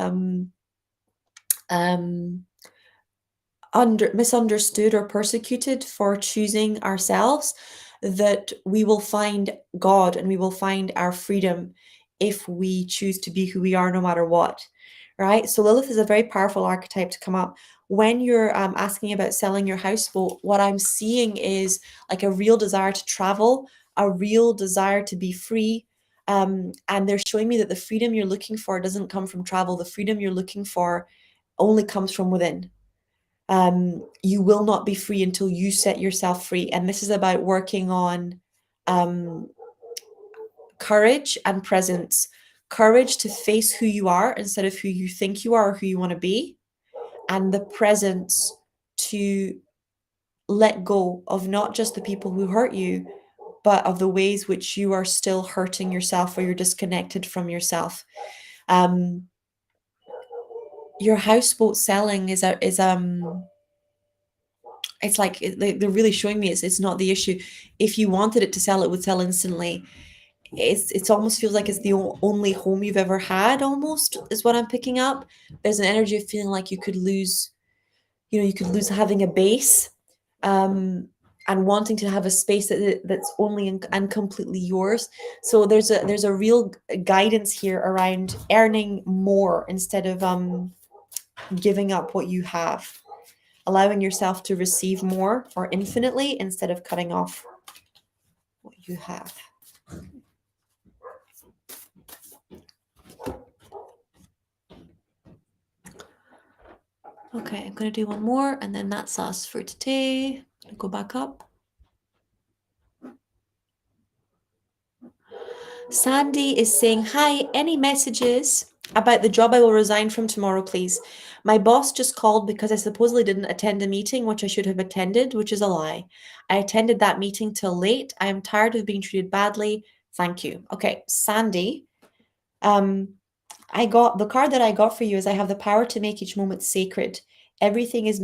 misunderstood or persecuted for choosing ourselves, that we will find God and we will find our freedom if we choose to be who we are no matter what. right? So Lilith is a very powerful archetype to come up. When you're asking about selling your houseboat, what I'm seeing is like a real desire to travel, a real desire to be free. And they're showing me that the freedom you're looking for doesn't come from travel. The freedom you're looking for only comes from within. You will not be free until you set yourself free. And this is about working on courage and presence. Courage to face who you are instead of who you think you are or who you want to be. And the presence to let go of not just the people who hurt you, but of the ways which you are still hurting yourself or you're disconnected from yourself. Your houseboat selling is it's like they're really showing me it's not the issue. If you wanted it to sell, it would sell instantly. It's almost feels like it's the only home you've ever had, almost, is what I'm picking up. There's an energy of feeling like you could lose having a base, and wanting to have a space that's only and completely yours. So there's a real guidance here around earning more instead of giving up what you have, allowing yourself to receive more or infinitely instead of cutting off what you have. Okay, I'm going to do one more and then that's us for today. Go back up. Sandy is saying, hi, any messages about the job I will resign from tomorrow, please? My boss just called because I supposedly didn't attend a meeting, which I should have attended, which is a lie. I attended that meeting till late. I am tired of being treated badly. Thank you. Okay, Sandy, I got the card that I got for you is I have the power to make each moment sacred. Everything is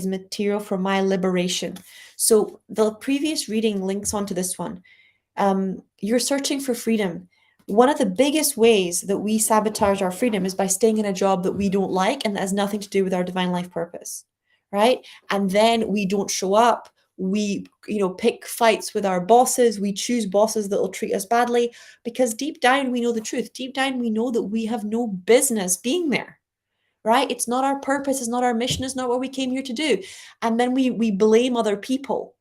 material for my liberation. So the previous reading links onto this one. You're searching for freedom. One of the biggest ways that we sabotage our freedom is by staying in a job that we don't like and that has nothing to do with our divine life purpose, right? And then we don't show up. We, pick fights with our bosses. We choose bosses that will treat us badly because deep down we know the truth. Deep down we know that we have no business being there, right? It's not our purpose. It's not our mission. It's not what we came here to do. And then we blame other people,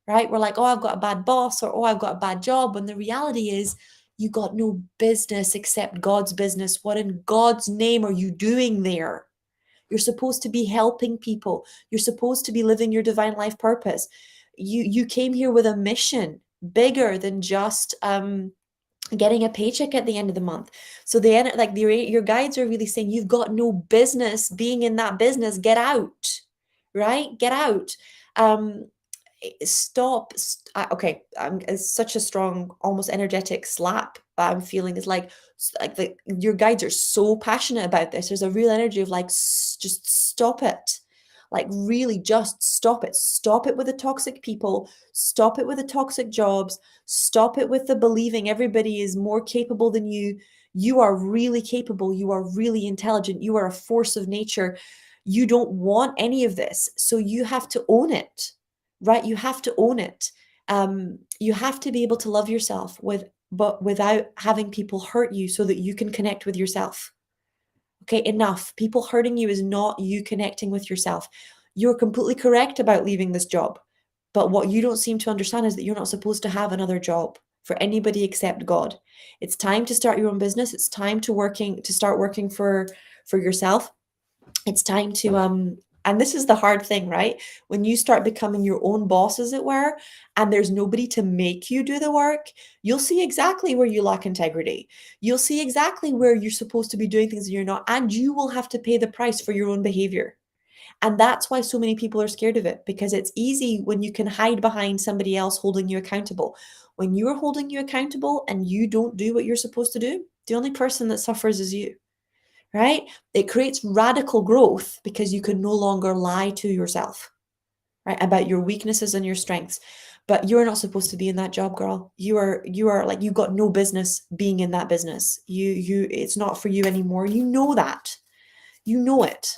right? We're like, oh, I've got a bad boss, or oh, I've got a bad job. When the reality is you got no business except God's business. What in God's name are you doing there? You're supposed to be helping people. You're supposed to be living your divine life purpose. You came here with a mission bigger than just getting a paycheck at the end of the month. So your guides are really saying you've got no business being in that business. Get out, right? Get out. Stop. Okay, it's such a strong, almost energetic slap I'm feeling. Is like your guides are so passionate about this. There's a real energy of like, just stop it. Like, really just stop it. Stop it with the toxic people. Stop it with the toxic jobs. Stop it with the believing everybody is more capable than you. You are really capable. You are really intelligent. You are a force of nature. You don't want any of this. So you have to own it, right? You have to own it. You have to be able to love yourself but without having people hurt you so that you can connect with yourself. Okay, enough. People hurting you is not you connecting with yourself. You're completely correct about leaving this job. But what you don't seem to understand is that you're not supposed to have another job for anybody except God. It's time to start your own business. It's time to start working for yourself. It's time to and this is the hard thing, right? When you start becoming your own boss, as it were, and there's nobody to make you do the work, you'll see exactly where you lack integrity. You'll see exactly where you're supposed to be doing things and you're not, and you will have to pay the price for your own behavior. And that's why so many people are scared of it, because it's easy when you can hide behind somebody else holding you accountable. When you're holding you accountable and you don't do what you're supposed to do, the only person that suffers is you. Right? It creates radical growth because you can no longer lie to yourself, right, about your weaknesses and your strengths. But you're not supposed to be in that job, girl. You are like, you got no business being in that business. It's not for you anymore. You know that. You know it.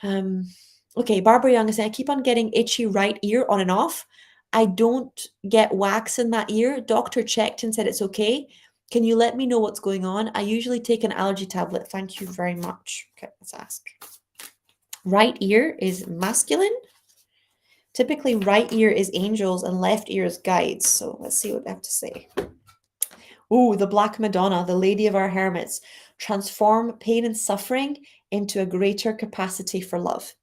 Okay, Barbara Young is saying, I keep on getting itchy right ear on and off. I don't get wax in that ear. Doctor checked and said it's okay. Can you let me know what's going on? I usually take an allergy tablet. Thank you very much. Okay, let's ask. Right ear is masculine. Typically, right ear is angels and left ear is guides. So let's see what they have to say. Oh, the Black Madonna, the Lady of our Hermits. Transform pain and suffering into a greater capacity for love.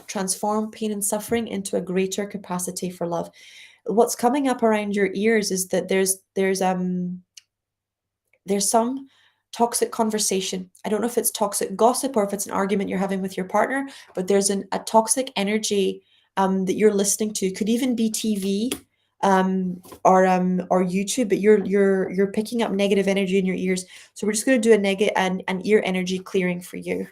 Transform pain and suffering into a greater capacity for love. What's coming up around your ears is that there's some toxic conversation. I don't know if it's toxic gossip or if it's an argument you're having with your partner, but there's a toxic energy that you're listening to. Could even be TV or YouTube, but you're picking up negative energy in your ears. So we're just going to do an ear energy clearing for you.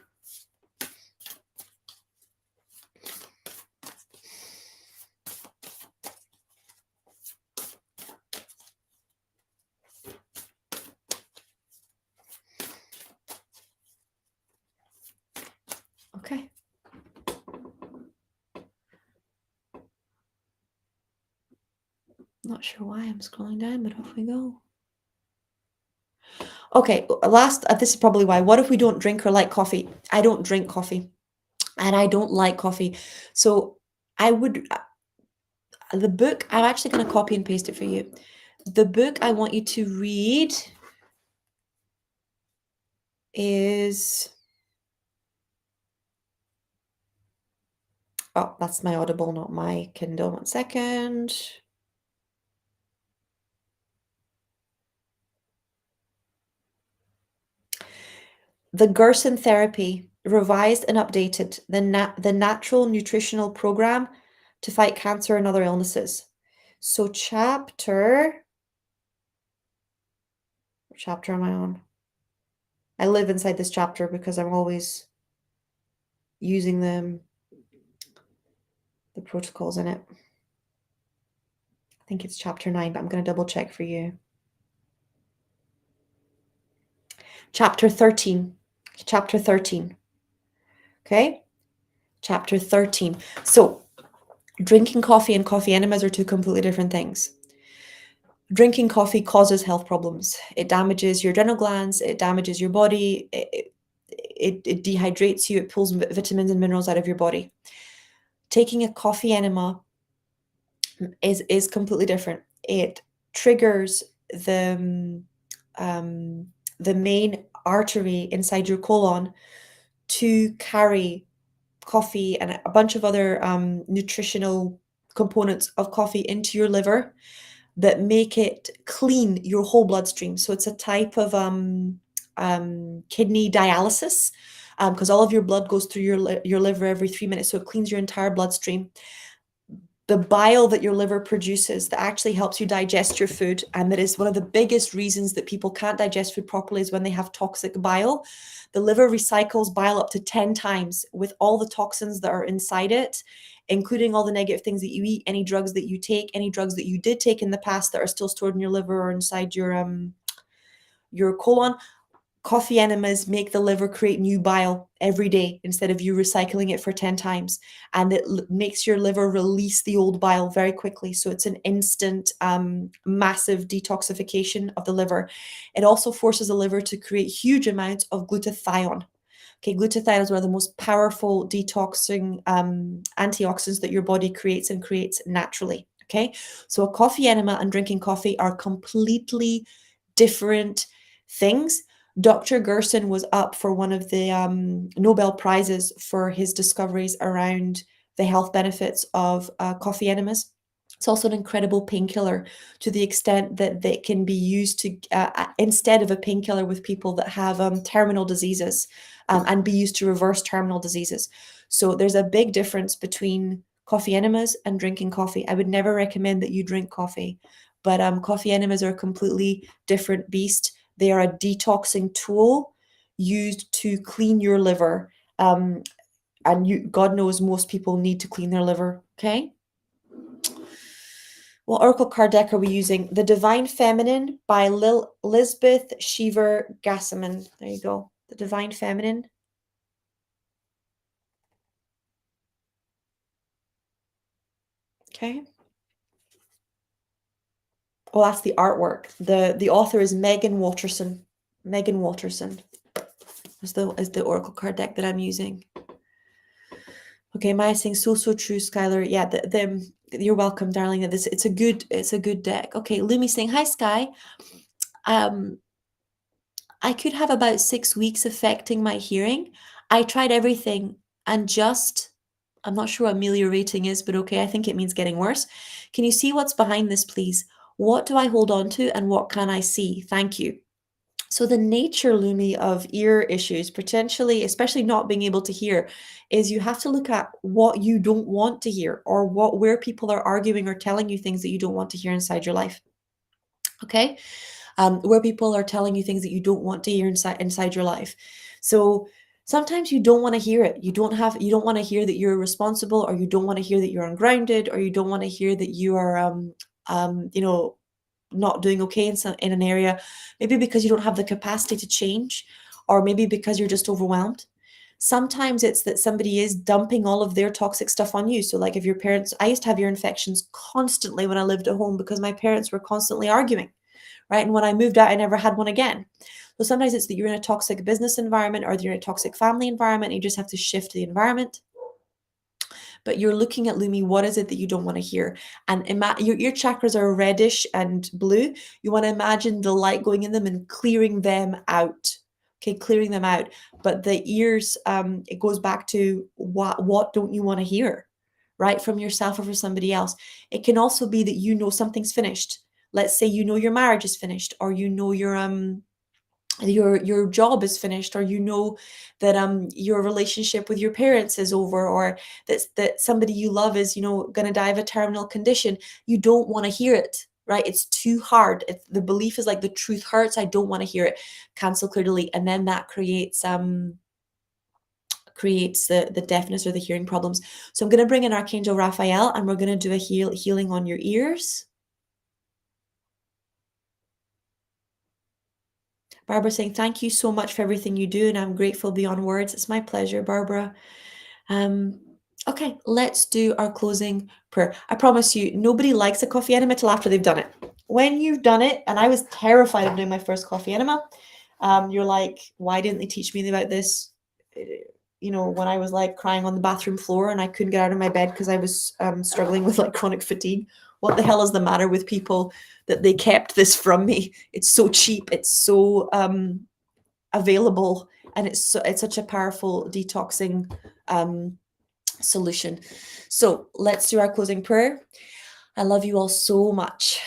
Okay. Not sure why I'm scrolling down, but off we go. Okay, this is probably why. What if we don't drink or like coffee? I don't drink coffee and I don't like coffee. So I would, the book, I'm actually going to copy and paste it for you. The book I want you to read is, oh, that's my Audible, not my Kindle. 1 second. The Gerson Therapy, revised and updated, the natural nutritional program to fight cancer and other illnesses. So what chapter am I on? I live inside this chapter because I'm always using the protocols in it. I think it's chapter 9, but I'm going to double check for you. Chapter 13. Chapter 13. Okay? Chapter 13. So, drinking coffee and coffee enemas are two completely different things. Drinking coffee causes health problems. It damages your adrenal glands, it damages your body, it dehydrates you, it pulls vitamins and minerals out of your body. Taking a coffee enema is completely different. It triggers the main artery inside your colon to carry coffee and a bunch of other nutritional components of coffee into your liver that make it clean your whole bloodstream. So it's a type of kidney dialysis because all of your blood goes through your liver every 3 minutes. So it cleans your entire bloodstream. The bile that your liver produces that actually helps you digest your food, and that is one of the biggest reasons that people can't digest food properly, is when they have toxic bile. The liver recycles bile up to 10 times with all the toxins that are inside it, including all the negative things that you eat, any drugs that you take, any drugs that you did take in the past that are still stored in your liver or inside your colon. Coffee enemas make the liver create new bile every day instead of you recycling it for 10 times. And it makes your liver release the old bile very quickly. So it's an instant, massive detoxification of the liver. It also forces the liver to create huge amounts of glutathione. Okay, glutathione is one of the most powerful detoxing antioxidants that your body creates and creates naturally. Okay, so a coffee enema and drinking coffee are completely different things. Dr. Gerson was up for one of the Nobel Prizes for his discoveries around the health benefits of coffee enemas. It's also an incredible painkiller to the extent that they can be used to instead of a painkiller with people that have terminal diseases and be used to reverse terminal diseases. So there's a big difference between coffee enemas and drinking coffee. I would never recommend that you drink coffee, but coffee enemas are a completely different beast. They are a detoxing tool used to clean your liver. And God knows most people need to clean their liver. Okay. What oracle card deck are we using? The Divine Feminine by Lisbeth Sheaver Gassaman. There you go. The Divine Feminine. Okay. Oh, that's the artwork. The author is Megan Watterson. Megan Watterson is the oracle card deck that I'm using. Okay, Maya saying so true, Skylar. Yeah, you're welcome, darling. It's a good deck. Okay, Lumi saying hi, Sky. I could have about 6 weeks affecting my hearing. I tried everything and just, I'm not sure what ameliorating is, but okay, I think it means getting worse. Can you see what's behind this, please? What do I hold on to and what can I see? Thank you. So the nature, Lumi, of ear issues, potentially, especially not being able to hear, is you have to look at what you don't want to hear or where people are arguing or telling you things that you don't want to hear inside your life. Okay? Where people are telling you things that you don't want to hear inside your life. So sometimes you don't want to hear it. You don't want to hear that you're responsible, or you don't want to hear that you're ungrounded, or you don't want to hear that you are not doing okay in an area, maybe because you don't have the capacity to change, or maybe because you're just overwhelmed. Sometimes it's that somebody is dumping all of their toxic stuff on you. So like if your parents, I used to have ear infections constantly when I lived at home because my parents were constantly arguing, right? And when I moved out, I never had one again. So sometimes it's that you're in a toxic business environment, or you're in a toxic family environment, and you just have to shift the environment. But you're looking at, Lumi, what is it that you don't want to hear? And your chakras are reddish and blue. You want to imagine the light going in them and clearing them out. Okay, clearing them out. But the ears, it goes back to what don't you want to hear, right? From yourself or from somebody else. It can also be that you know something's finished. Let's say you know your marriage is finished, or you know your job is finished, or you know that your relationship with your parents is over, or that somebody you love is going to die of a terminal condition. You don't want to hear it, right? It's too hard. The belief is like, the truth hurts, I don't want to hear it. Cancel, clear, delete. And then that creates the deafness or the hearing problems. So I'm going to bring in Archangel Raphael, and we're going to do a healing on your ears. Barbara saying, thank you so much for everything you do, and I'm grateful beyond words. It's my pleasure, Barbara. Okay, let's do our closing prayer. I promise you, nobody likes a coffee enema till after they've done it. When you've done it, and I was terrified of doing my first coffee enema, you're like, why didn't they teach me about this? When I was like crying on the bathroom floor and I couldn't get out of my bed because I was struggling with like chronic fatigue. What the hell is the matter with people that they kept this from me? It's so cheap. It's so available, and it's such a powerful detoxing solution. So let's do our closing prayer. I love you all so much.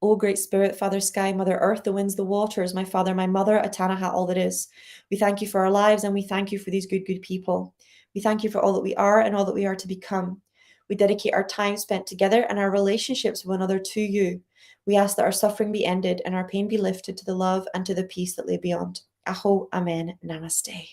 Oh, great spirit, Father Sky, Mother Earth, the winds, the waters, my father, my mother, Atanaha, all that is. We thank you for our lives, and we thank you for these good people. We thank you for all that we are and all that we are to become. We dedicate our time spent together and our relationships with one another to you. We ask that our suffering be ended and our pain be lifted to the love and to the peace that lay beyond. Aho, Amen, Namaste.